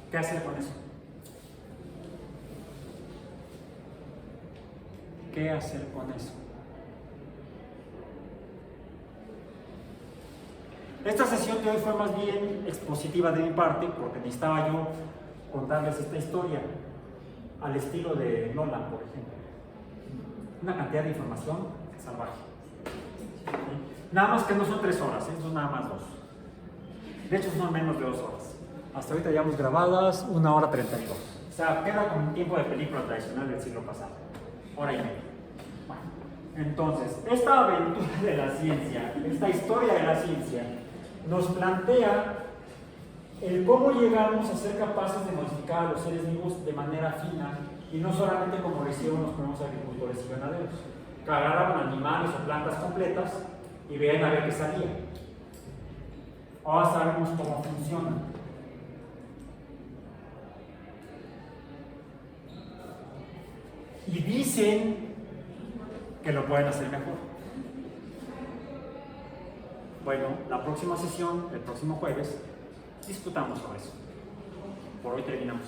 ¿Qué hacer con eso? ¿Qué hacer con eso? Esta sesión de hoy fue más bien expositiva de mi parte, porque necesitaba yo contarles esta historia al estilo de Nolan, por ejemplo. Una cantidad de información salvaje. Nada más que no son 3 horas, son nada más 2. De hecho son menos de 2 horas. Hasta ahorita llevamos grabadas 1 hora 32. O sea, queda como un tiempo de película tradicional del siglo pasado. Hora y media. Bueno, entonces, esta aventura de la ciencia, esta historia de la ciencia, nos plantea el cómo llegamos a ser capaces de modificar a los seres vivos de manera fina y no solamente como lo hicieron los primeros agricultores y ganaderos, que agarraban animales o plantas completas y veían a ver qué salía. Ahora sabemos cómo funciona. Y dicen que lo pueden hacer mejor. Bueno, la próxima sesión, el próximo jueves, discutamos sobre eso. Por hoy terminamos.